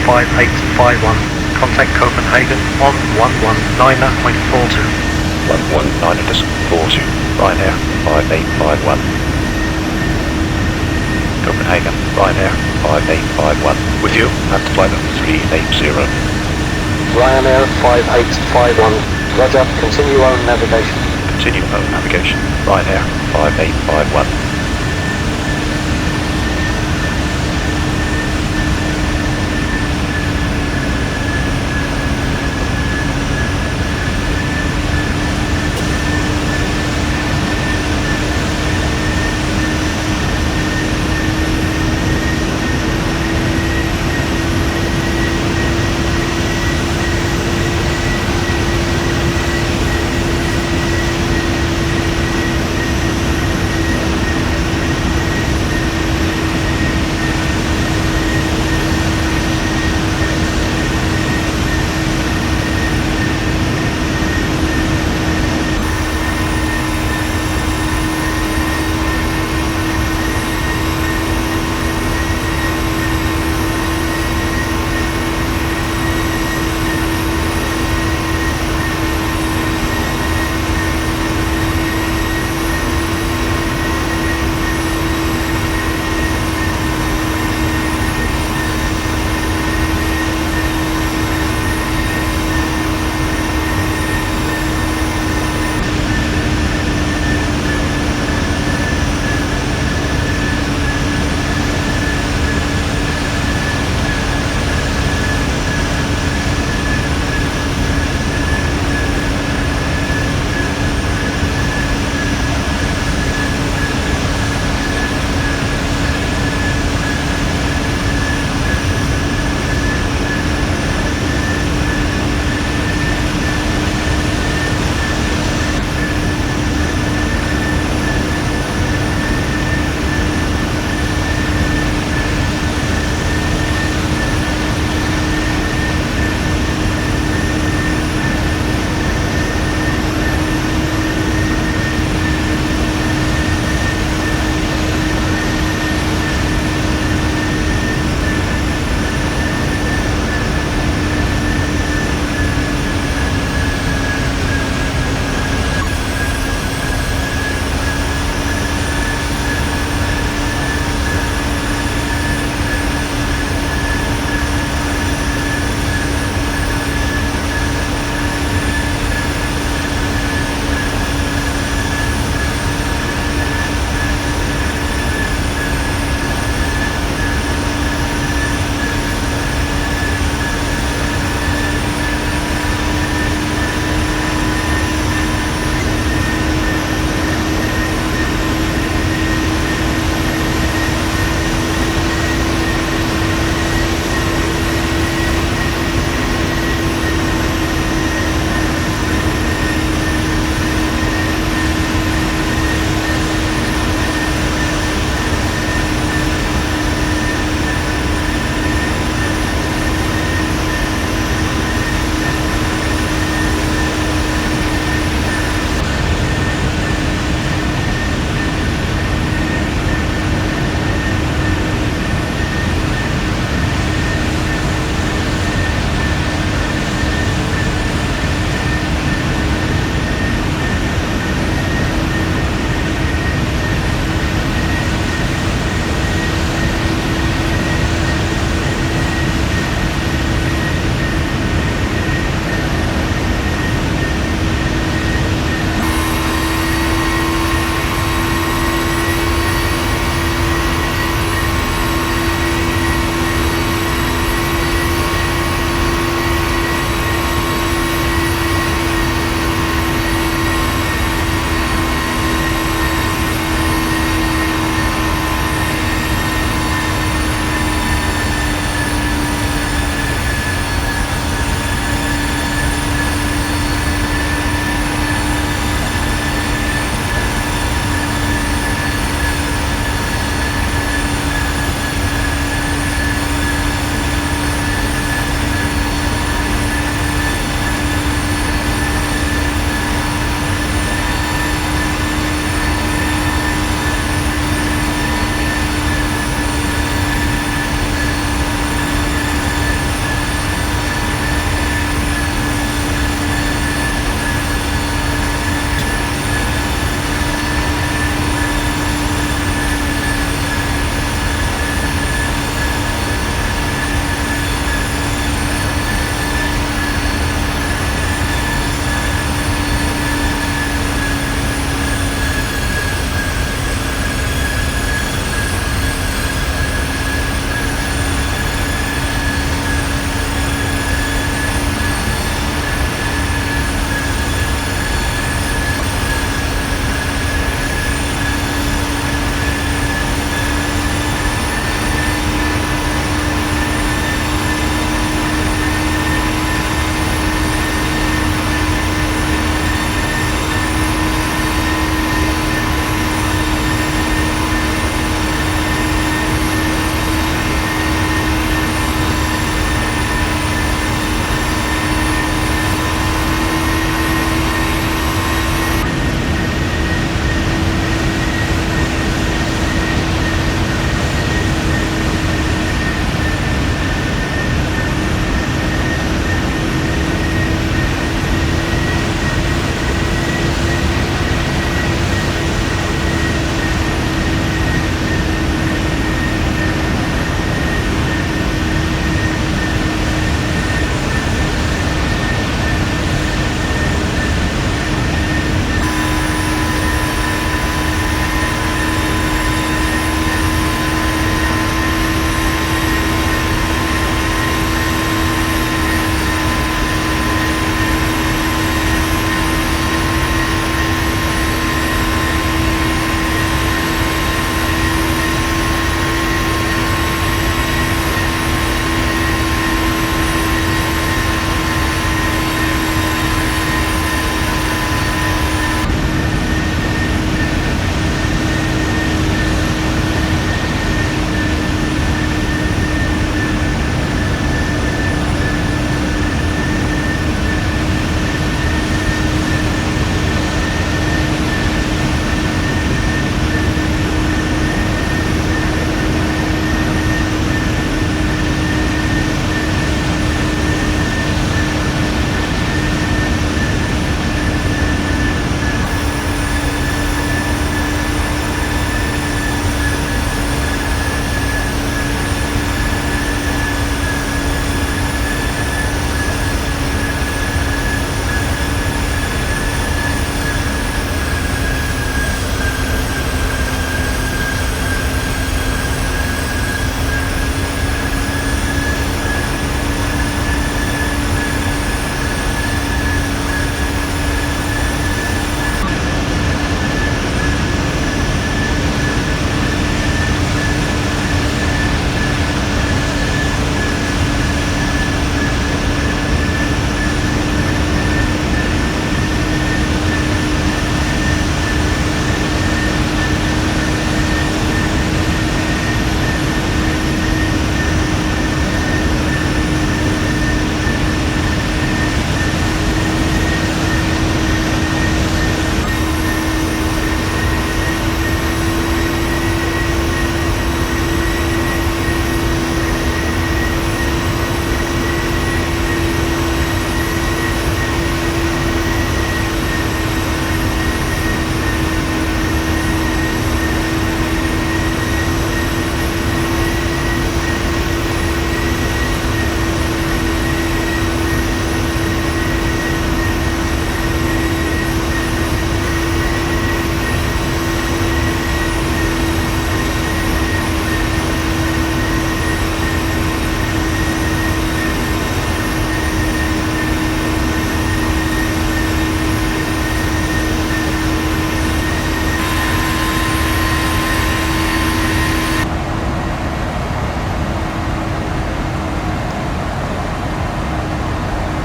5851. Contact Copenhagen on 119.42. 119.42. Ryanair 5851. Copenhagen, Ryanair 5851. With you at flight level 380. Ryanair 5851. Roger, continue on navigation. Continue on navigation. Ryanair 5851.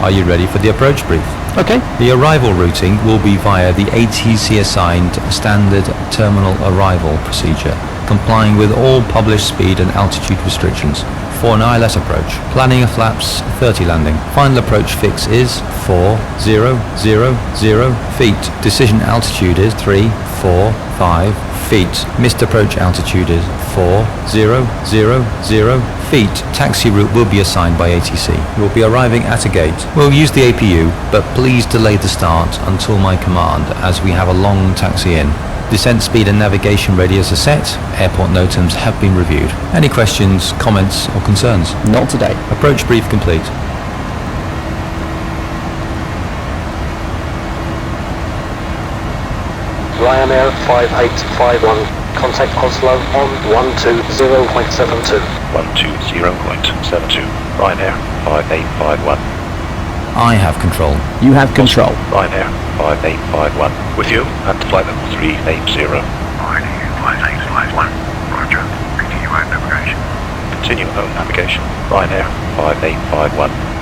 Are you ready for the approach brief? Okay. The arrival routing will be via the ATC assigned standard terminal arrival procedure, complying with all published speed and altitude restrictions. For an ILS approach, planning a flaps 30 landing. Final approach fix is 4000 feet. Decision altitude is 345 feet. Missed approach altitude is 4000 feet. Taxi route will be assigned by ATC. You will be arriving at a gate. We'll use the APU, but please delay the start until my command, as we have a long taxi in. Descent speed and navigation radius are set. Airport NOTAMs have been reviewed. Any questions, comments or concerns? Not today. Approach brief complete. Ryanair 5851. Contact Oslo on 120.72. 120.72. Ryanair 5851. I have control. You have control. Ryanair 5851. With you at flight level 380. Ryanair 5851. Roger. Continue home navigation. Continue home navigation. Ryanair 5851.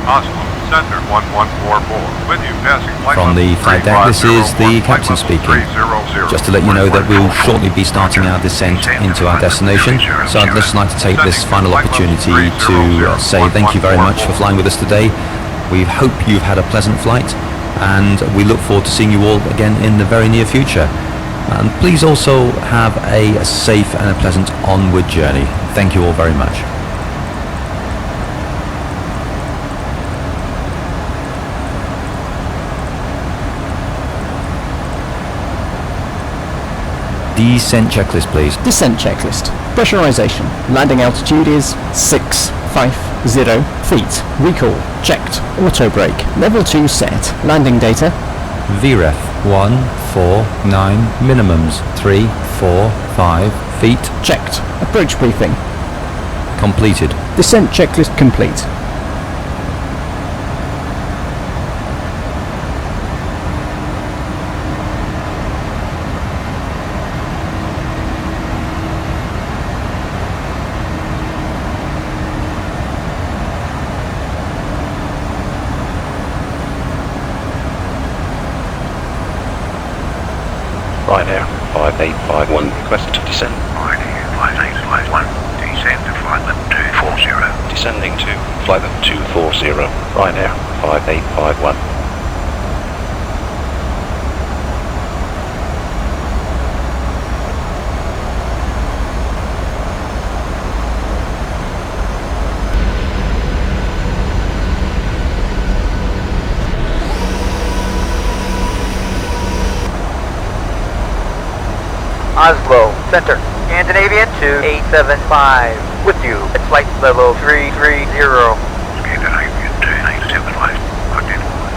Oslo, Center 1144, with you passing flight From the flight deck, this is the captain speaking. Just to let you know that we'll shortly be starting our descent into our destination, so I'd just like to take this final opportunity to say thank you very much for flying with us today. We hope you've had a pleasant flight, and we look forward to seeing you all again in the very near future. And please also have a safe and a pleasant onward journey. Thank you all very much. Descent checklist, please. Descent checklist. Pressurization. Landing altitude is 650 feet. Recall checked. Auto brake. Level 2 set. Landing data. VREF 149 minimums 345 feet. Checked. Approach briefing. Completed. Descent checklist complete. Ryanair 5851, request to descend. Ryanair 5851, descend to flight level 240. Descending to flight level 240. Ryanair 5851. Oslo, Center, Scandinavian 2875, with you at flight level 330. Scandinavian 2875, identified.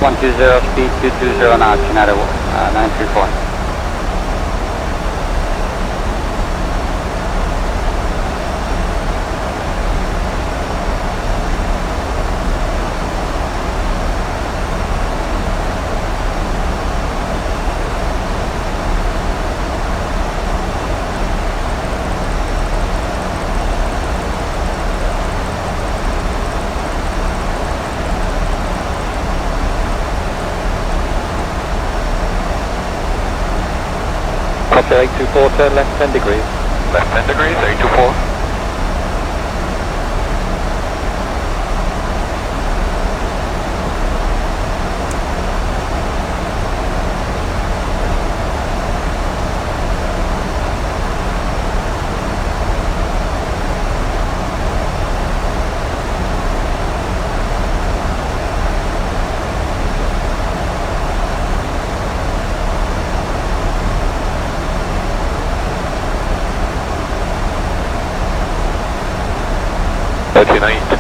120, speed 220 knots, United 934. Copy 824, turn left 10 degrees. Left 10 degrees, 824.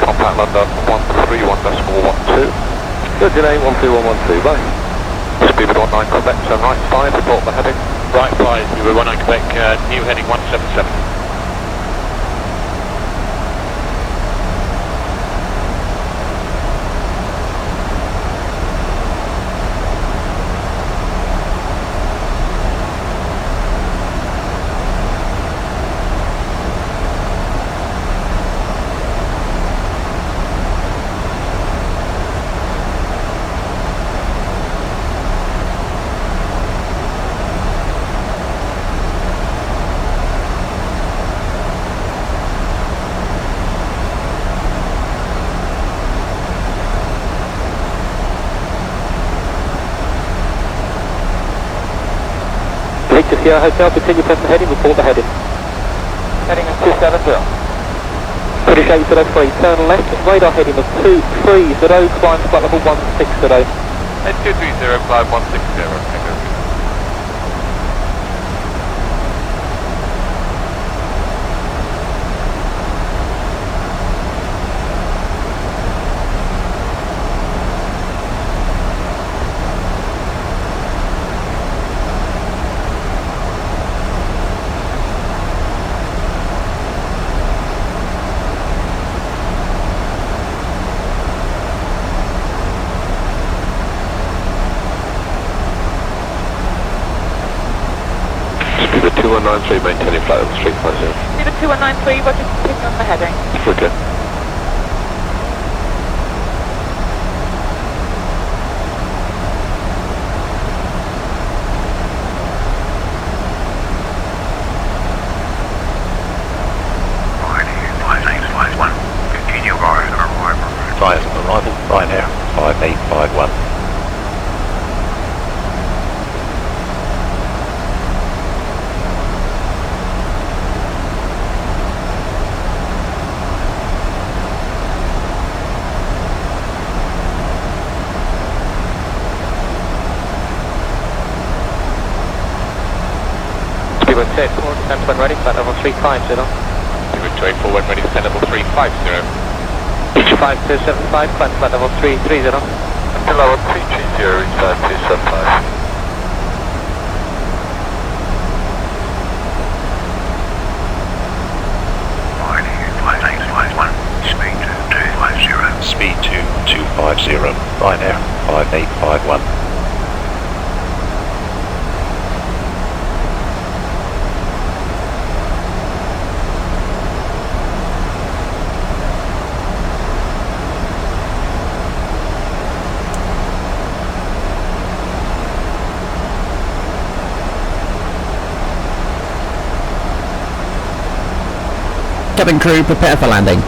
Contact London 131.12. 38 12112, bye. Speed 19 Quebec, turn right 5, report the heading. Right 5, you were 19 Quebec, new heading 177. Victor Sierra Hotel, continue present heading, report the heading. Heading of 270. British 803, turn left, radar heading of 230, climb flight level 160. And 230, climb 160, echo. Speed 2193, maintaining flight level 350. Speed 2193, roger, continue on the heading. Okay. Continue via arrival. Fires on arrival, Ryanair 5851. Speedway 10, forward, stand when ready, flight level 350. Speedway 284, when ready, descend level 350. Beach 5275, climb flight level 330. Until level 330, inside 275. Speed 2250, Ryanair 5851. Cabin crew, prepare for landing.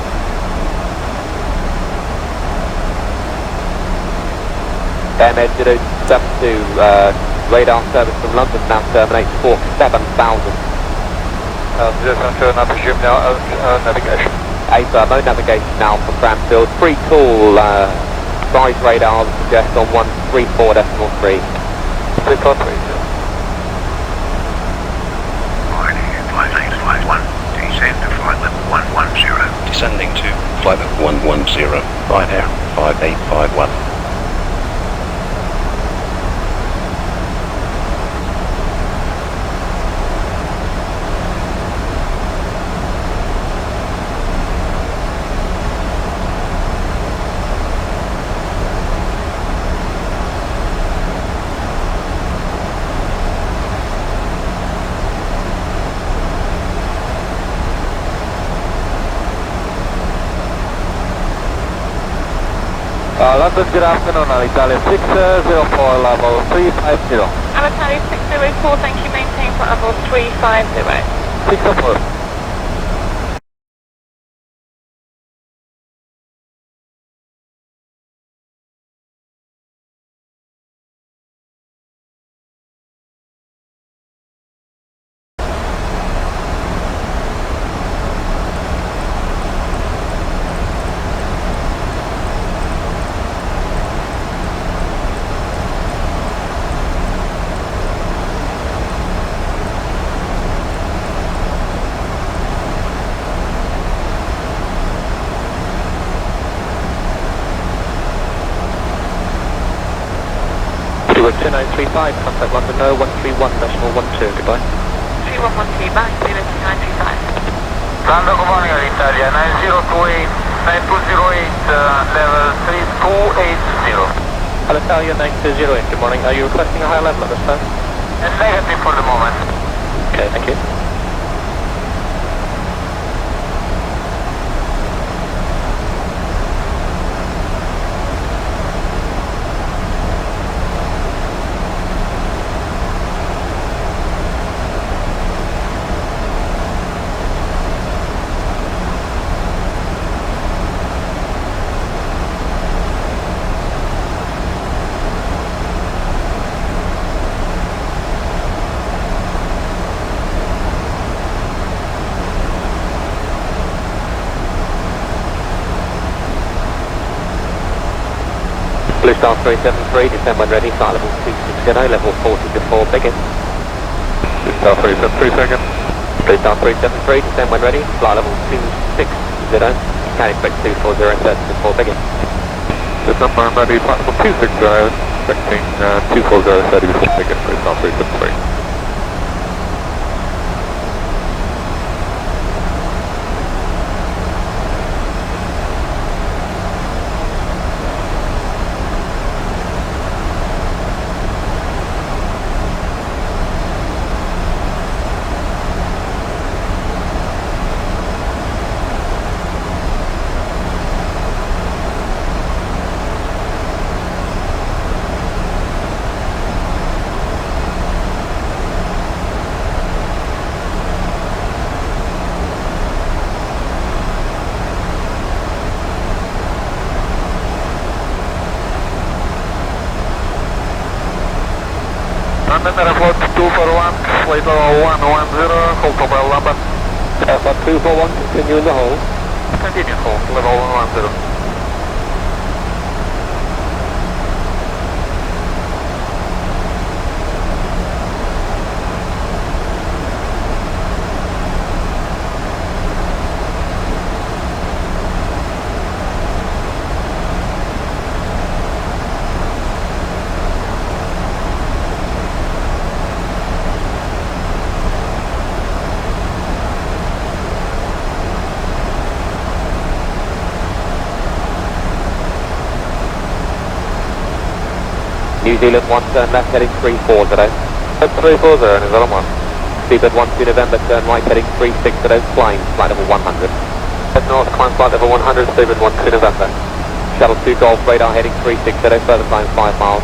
Airmed 072, radar service from London now terminates 47,000. 072, I presume now navigation. No navigation now from Cranfield. Free call, size radar suggest on 134.3. 343. Descend to flight level 110. Descending to flight level 110, Ryanair 5851. London, good afternoon, Alitalia 604, level 350. Alitalia 604, thank you, maintain for level 350. 604. Stewart 2935, contact London 0131.12, goodbye. 3113, back, 2935. London, good morning, Italia 9028, 9208, level 3280. Alitalia 9208, good morning. Are you requesting a higher level at this time? Negative for the moment. Okay, thank you. Blue Star 373, descend when ready, flight level 260, level 40 before begin. Blue Star 373, second. Blue Star 373, descend when ready, flight level 260, can expect 240 before begin. This number, I'm ready, flight level 260, expecting 240 before begin, Blue Star 373. London, airport 241, flight level 110, hold to Bell London. Airport 241, continue in the hold. Continue hold, level 110. New Zealand 1, turn left, heading 340. 340, is that on 1? Seabird 12 November, turn right, heading 360, flying, flight level 100. Head north, climb flight level 100, Seabird 12 November. Shuttle 2 Golf, radar heading 360, further climb 5 miles.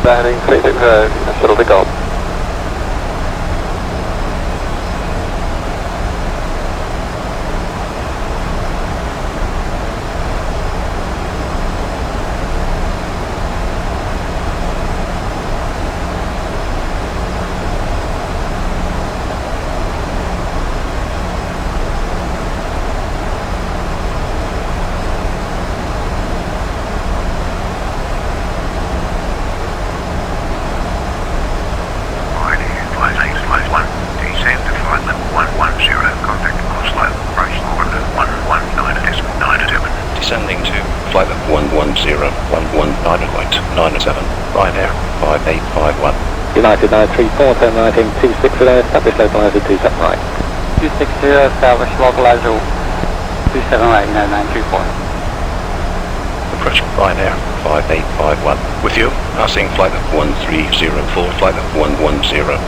Heading 360, shuttle 2 Golf. Descending to flight level 110, 119.97, Ryanair 5851. United 934, turn right, heading 260, establish localizer 27 right. 260, establish localizer 27 right, 934. Approach Ryanair 5851. With you, passing flight level 1304, flight level 110.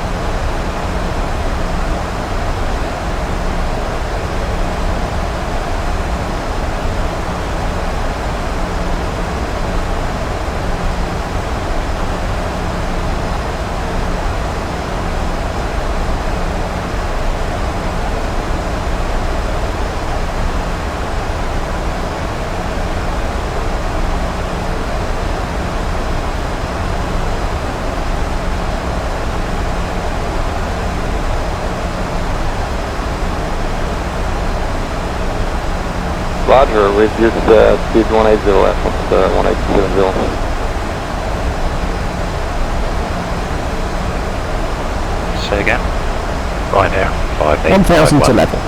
Roger, with just speed 180 left, 1870. Say again. Ryanair 1000 to level.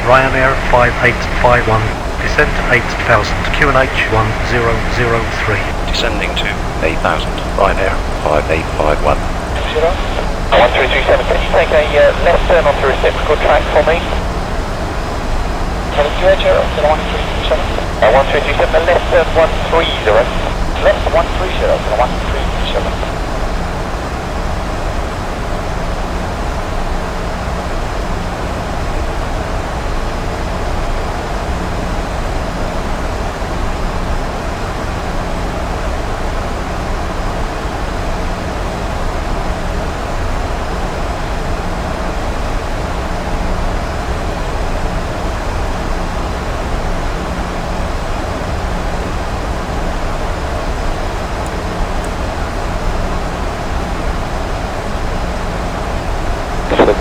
Ryanair 5851, descend to 8000, QNH 1003. Descending to 8000. Ryanair 5851. 1337, can you take a left turn onto reciprocal track for me? 1337, 1337, the left turn 130. Left 130, 137.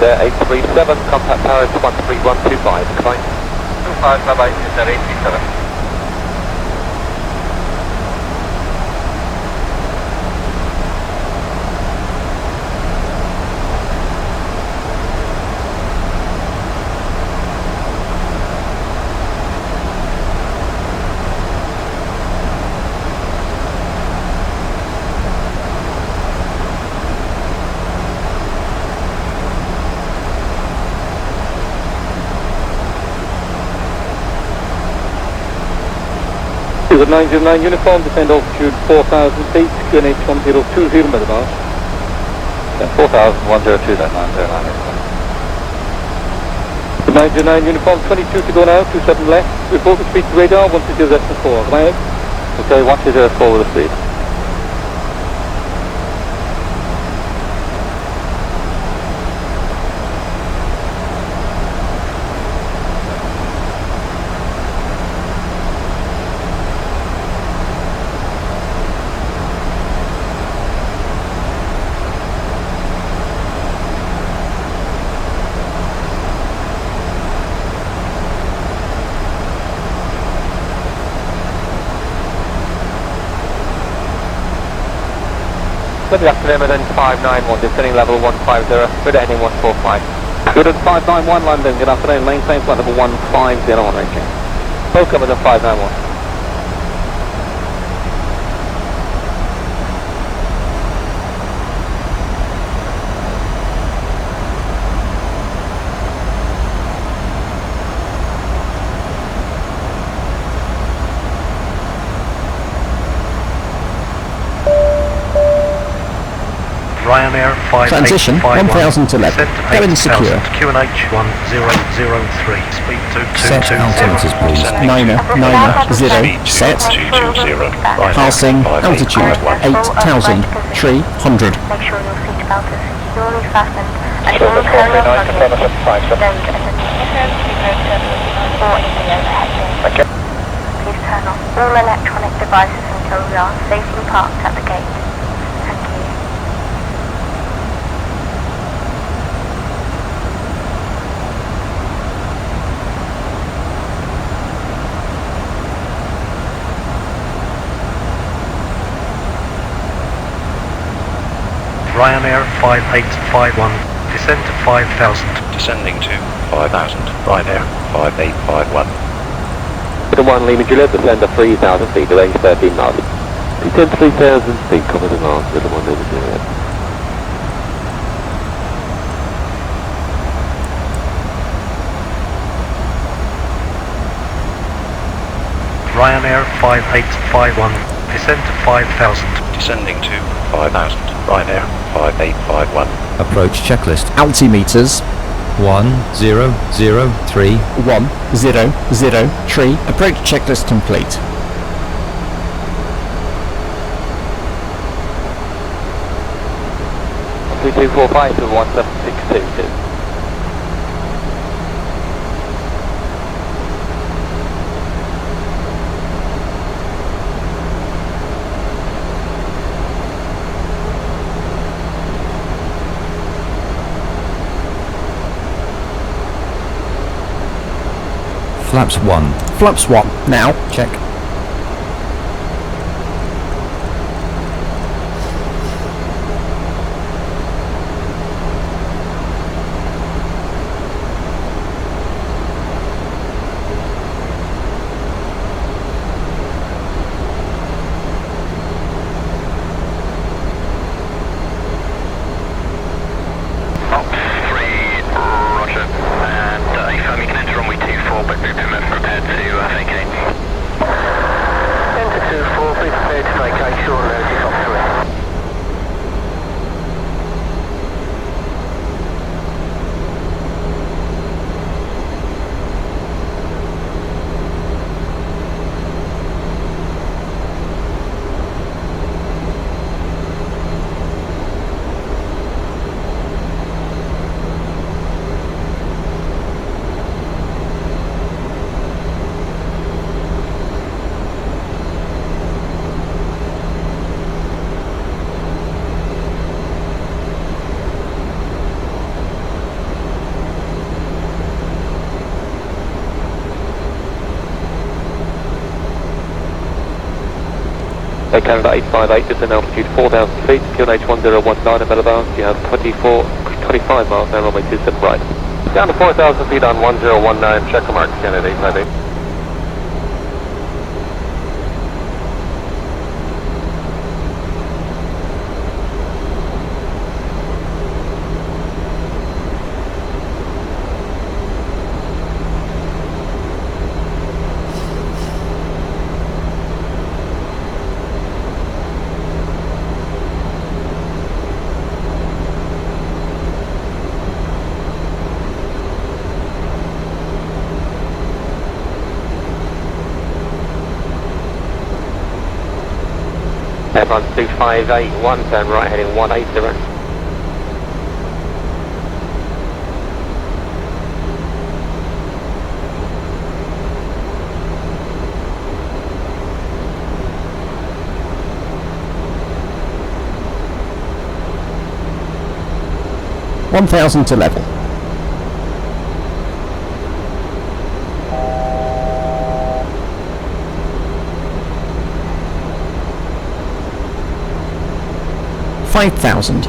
There, 837, contact Paris 13125, decline. 25, bye-bye, is there 837? At 909 uniform, descend altitude 4000 feet, QNH 1020 millibars. 4102, that 909. 909 uniform, 22 to go now, 27 left. Report the speed to radar, 120.4, flag. Okay, 120.4 with the speed. Good afternoon, then 591, descending level 150, good heading 145. Good at 591 London, good afternoon, maintain flight level 1501 reaching. Both covered at 591. Ryanair 5851. Transition 1000 to level. Cabin secure. QNH 1003. Speed 222. Set altimeters, please. 990. Set. 220. Passing altitude 8,300. Make sure your seatbelt is securely fastened and all carry-on luggage stowed underneath or in the overhead bin. Please turn off all electronic devices until we are safely parked at the gate. Thank you. Ryanair 5851, descend to 5000. Descending to 5000. Ryanair 5851. Good 1 Lima Juliet, descend to 3000 feet, range 13 knots. Descend 3000 feet, cover the miles, good 1 Lima Juliet. Ryanair 5851, descend to 5000. Descending to 5000. Ryanair 5851. Approach checklist. Altimeters 1003. 1003. Approach checklist complete. Three two four five to 17622. flaps 1. Flaps 1. Now. Check. Canada 858, descend altitude 4,000 feet, QNH 1019 in millibarns, you have 25 miles now, runway 27 right. Down to 4,000 feet on 1019, check the mark, Canada 858. Everyone 2581, turn right heading 180. $1,000 to level. $5,000.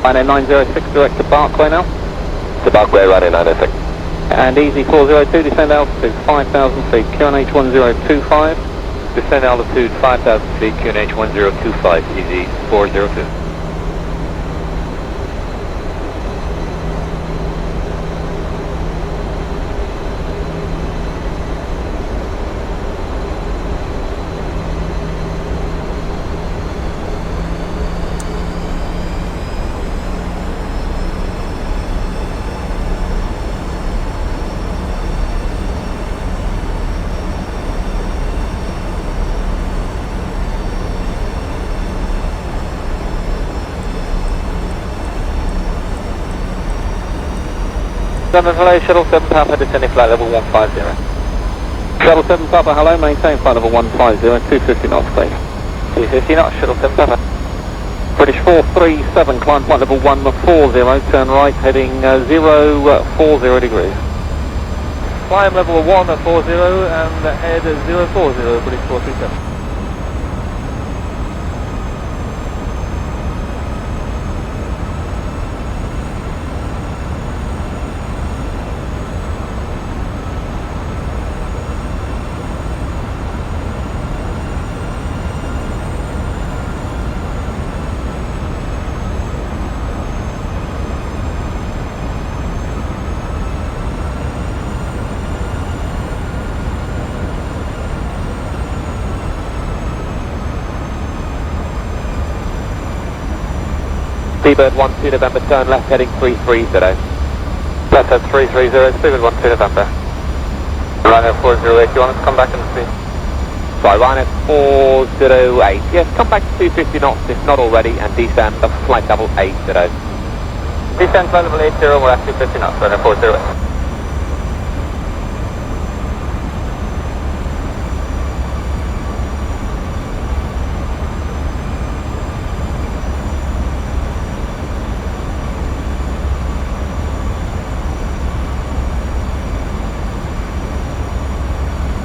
Ryanair 906 direct to Barclay now. To Barclay, Ryanair 906. And easy 402, descend altitude 5,000 feet, QNH 1025. Descend altitude 5,000 feet, QNH 1025, easy 402. Hello, Shuttle 7 Papa, descending flight level 150. Shuttle 7 Papa, hello, maintain flight level 150, 250 knots, please. 250 knots, Shuttle 7 Papa. British 437, climb flight level 140, turn right, heading 040 degrees. Climb level 140 and head 040, British 437. Seabird 12 November, turn left heading 330. Left head 330, Seabird 12 November. Ryanair 408, you want us to come back and see? Sorry, Ryanair 408, yes, come back to 250 knots if not already and descend to flight level 80. Descend flight level 80, we're at 250 knots, Ryanair 408.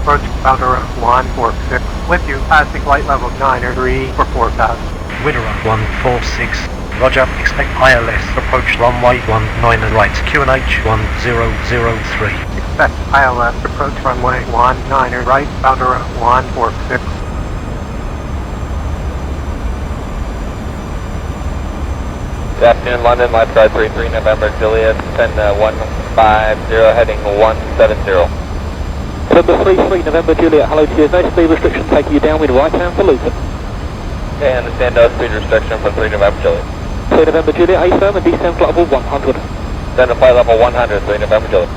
approach Boundary 146. With you, passing flight level 903 for 4,000. Widerer 146. Roger, expect ILS, approach runway 19 and right, QNH 1003. Expect ILS, approach runway 19 and right, Boundary 146. Good afternoon, London, left side 33 November, Juliet, 150, heading 170. November 33 November, Juliet, hello to you, no speed restriction taking you downwind right hand for Luton. Okay, I understand no speed restriction for 3 November, Juliet. 3 November, Juliet, A firm and descend flight level 100. Descend to flight level 100, 3 November, Juliet.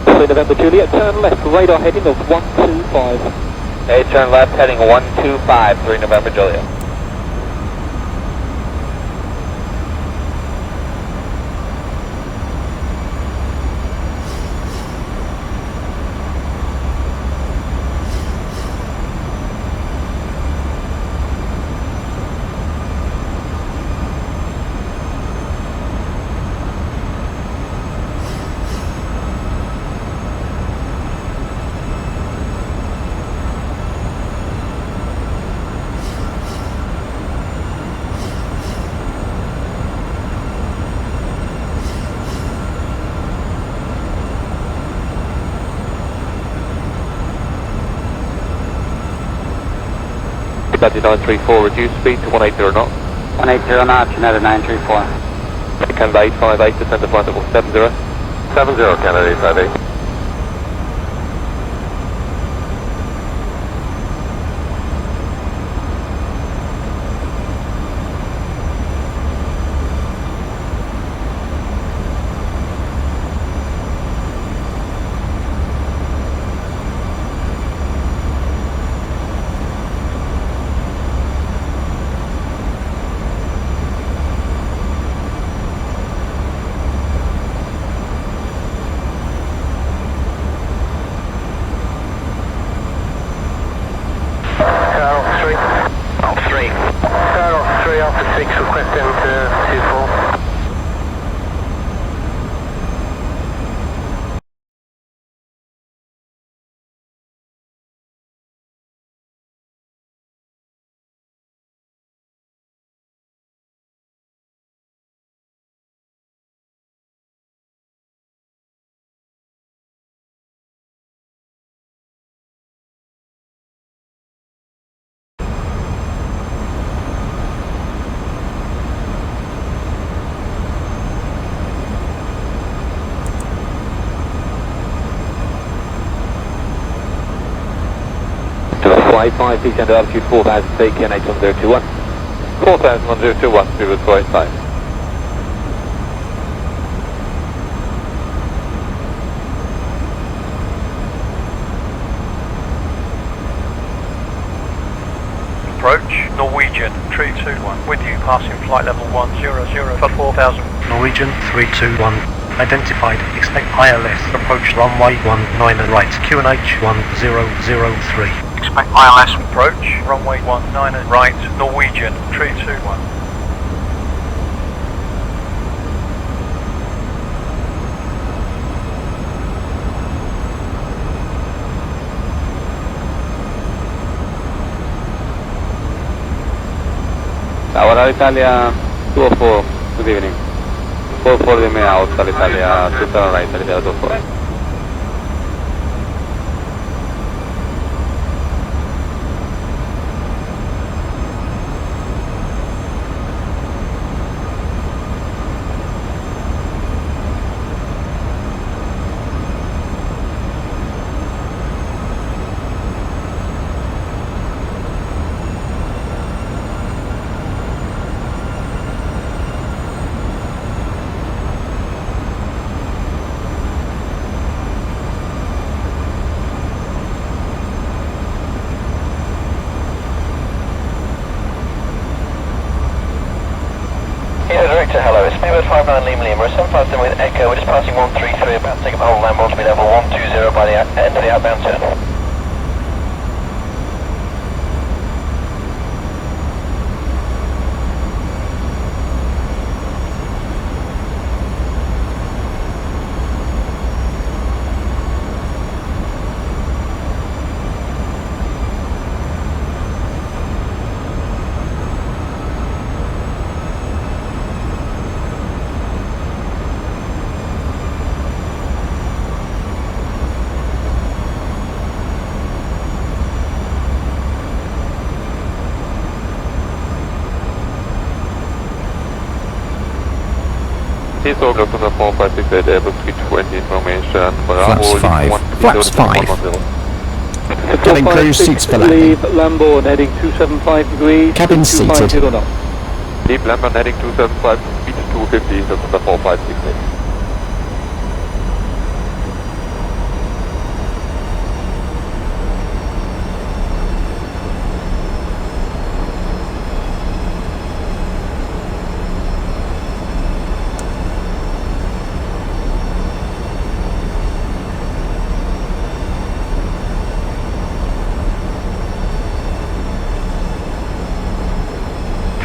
3 November, Juliet, turn left, radar heading of 125. Okay, turn left, heading 125, 3 November, Juliet. That's 934, reduce speed to 180 knots. 180 knots, Canada 934. Canada 858, descend to flight level 70. 70, Canada 858. Flight 5, descend to altitude 4,000 feet, QNH 1021. 4,000 1021, through the flight 5. Approach Norwegian 321. With you, passing flight level 100 for 4,000. Norwegian 321. Identified. Expect ILS. Approach runway 19 and right. QNH 1003. Expect ILS approach runway 19 and right. Norwegian 321. Tower Italia 204, good evening. 44 di me out, Italia 27 right, Italia 204. Hello, it's Speedbird 59 Lima, 757 with Echo, we're just passing 133, about to take up the whole land to be level 120 by the end of the outbound turn. Heathrow, Lufthansa 4568, Airbus 320 information. Flaps 5. Flaps 5. Getting cruise seats for landing. Leave Lambourne heading 275 degrees. Cabin seated. Leave Lambourne heading 275, speed 250, Lufthansa 4568.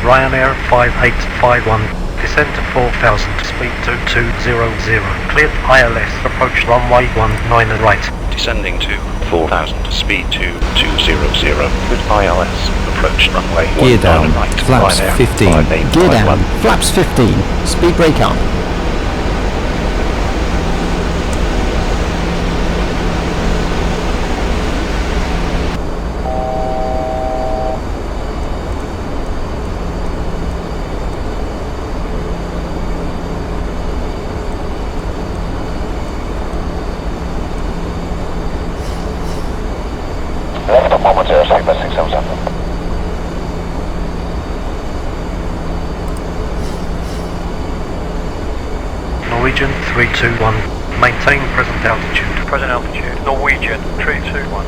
Ryanair 5851, descend to 4000, speed 2200, cleared ILS, approach runway 19 and right. Descending to 4000, speed 2200, with ILS, approach runway 19 Gear down, and right. flaps Ryanair 15. 5851. Gear down, flaps 15. Speed brake up. Left up 110, second by 677. Norwegian 321, maintain present altitude. Present altitude. Norwegian 321.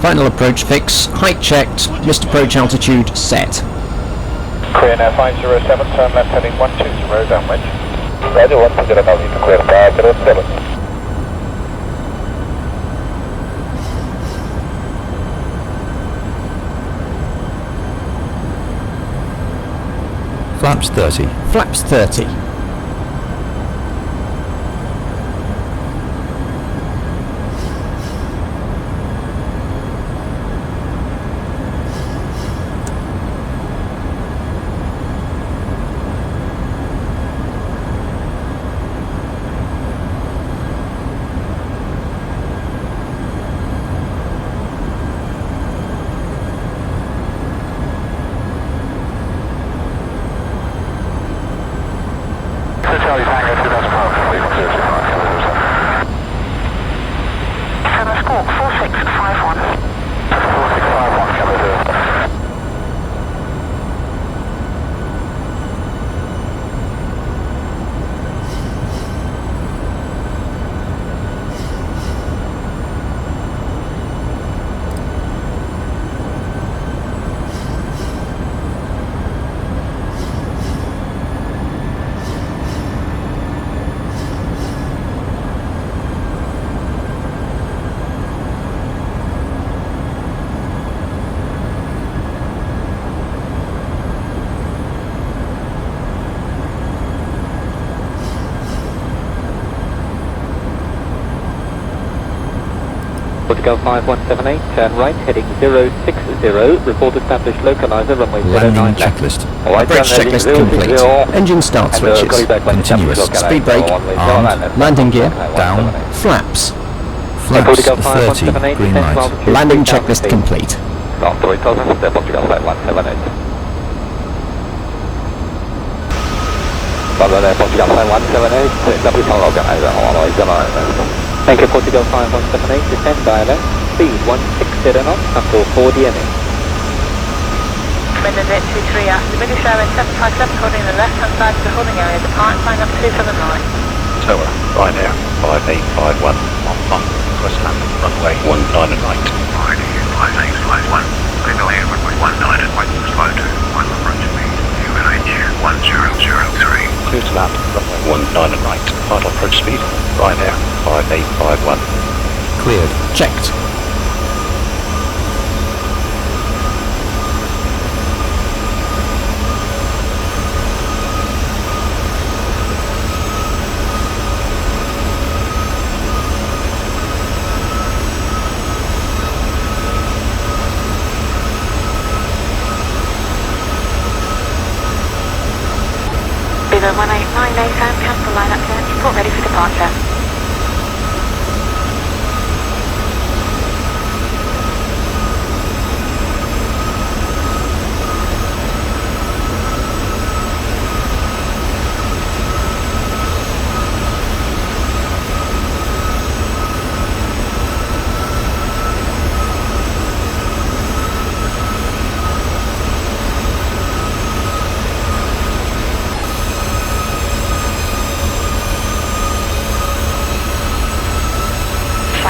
Final approach fix. Height checked. Missed approach altitude set. Korea now 507, turn left heading 120 downwind. Roger, 120 now, you can clear 507. Flaps 30. Flaps 30. Portugal 5178, turn right, heading 060, report established localizer, runway 09 Landing left. checklist. Brakes checklist complete. Engine start switches. Continuous. Speed brake. Armed. Landing gear. Down. Flaps. Flaps 30. Green light. Landing checklist complete. Start 3000, step Portugal 5178. Portugal 5178, double tunnel organizer, runway 09. Thank you, Portugal 5178, descend dialer, speed 160 knots until 4 DME. Benedict 23 after British Airways 757 holding the left hand side of the holding area, depart flying up 279. Tower, Ryanair 5851, on request landing, runway 19 and right. Ryanair 5851, clear land runway 19 and right, slow to 1 approach speed, UNH 1003. Clear to land, runway 19 and right, final approach speed, Ryanair 5851. Cleared. Checked. maintain, cancel line up clearance, report ready for departure.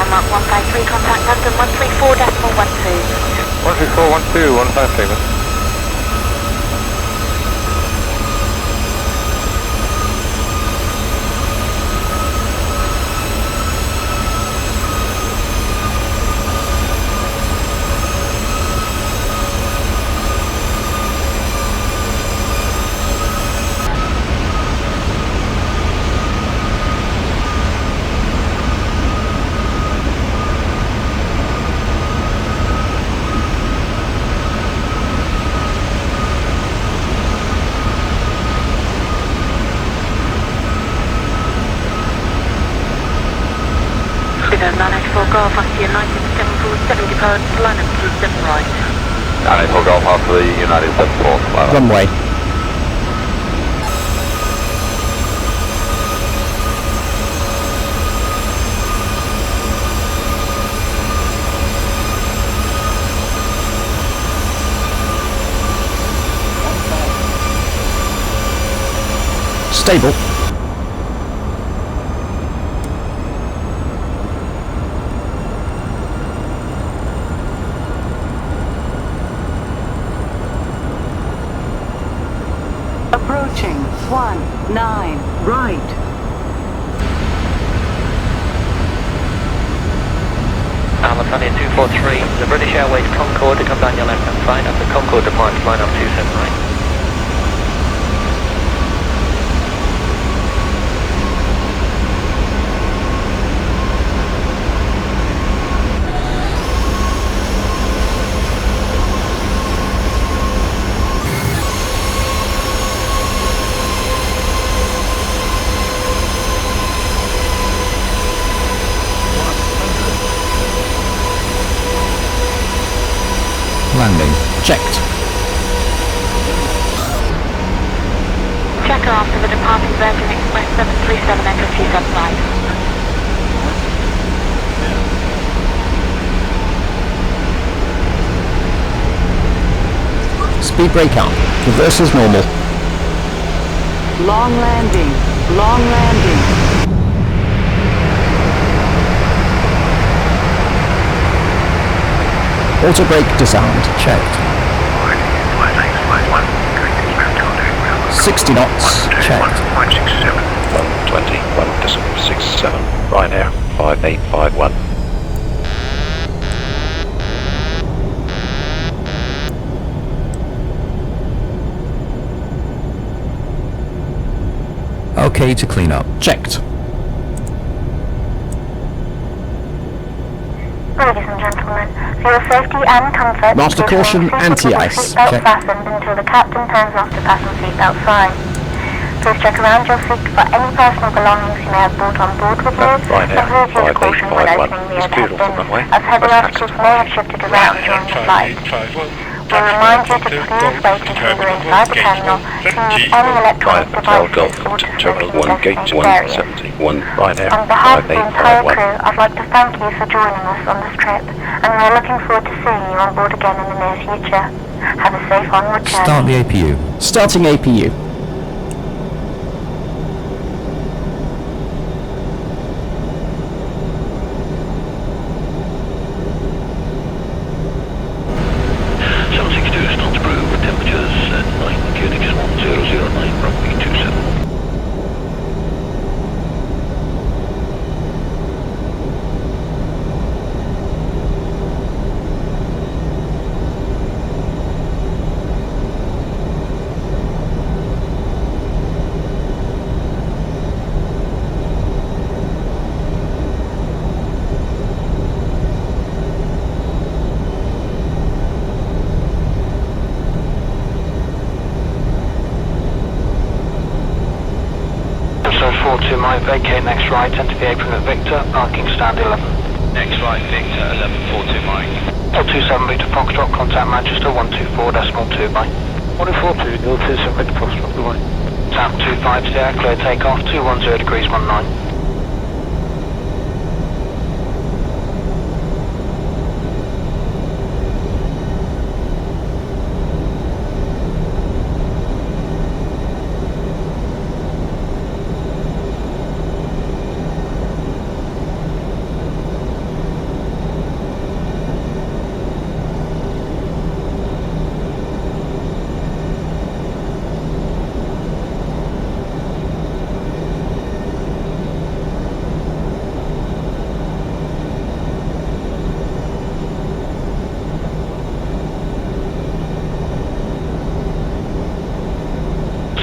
Mark 153, contact London 134.12. 13412, 153. Figure 984 Golf after United 747 depart to line up to 7 right. 984 Golf after the United 74. Runway. Stable. Approaching 19 right. Alitalia 243, the British Airways Concorde to come down your left hand side after Concorde departs line up 27 right. Landing. Checked. Checker after the departing Virgin Express 737 Echo 275. Speed brake up. Reverse as normal. Long landing. Long landing. Auto brake disarmed. Checked. 60 knots. Checked. 121.67. Ryanair 5851. Okay to clean up. Checked. Ladies and gentlemen, for your safety and comfort, Master caution, anti-ice. Seatbelt Check. fastened until the captain turns off the passenger seatbelt sign. Please check around your seat for any personal belongings you may have brought on board with you, and please use caution when opening the overhead bins, as heavy articles may have shifted around during the flight. We remind you to please wait until you're inside the terminal to use any electronic devices or to Terminal 1, Gate designated areas. 171, Ryanair On behalf of the entire 5851. crew, I'd like to thank you for joining us on this trip, and we're looking forward to seeing you on board again in the near future. Have a safe onward journey. Start the APU. Starting APU. my vacate next right, enter the apron at Victor, parking stand 11. Next right, Victor, 1142 Mike. 027 Victor Foxtrot, contact Manchester 124.2 by. 142, 027 Victor Foxtrot, goodbye. Tap 25 there, clear takeoff, 210 degrees 19.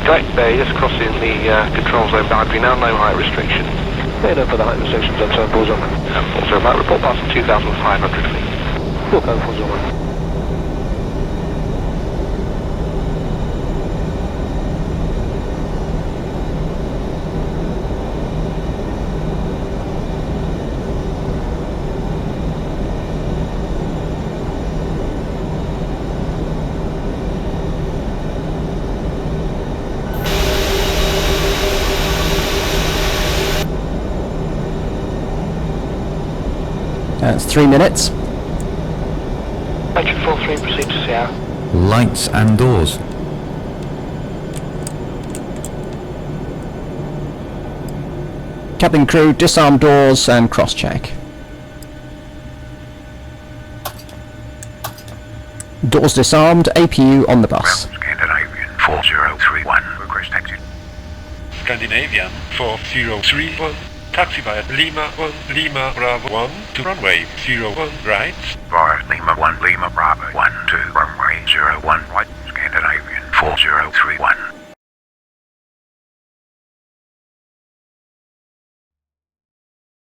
Direct Bay, just crossing the control zone boundary now, no height restriction. Head over the height restrictions on 74 Zoma. 40 Mike, report passing 2,500 feet. Look over for Zoma. That's 3 minutes. Engine 43, proceed to Sierra. Lights and doors. Cabin crew, disarm doors and cross-check. Doors disarmed, APU on the bus. Scandinavian 4031, request taxi. Scandinavian 4031. Taxi via Lima 1, Lima Bravo 1 to runway 01 right. Via Lima 1, Lima Bravo 1 to runway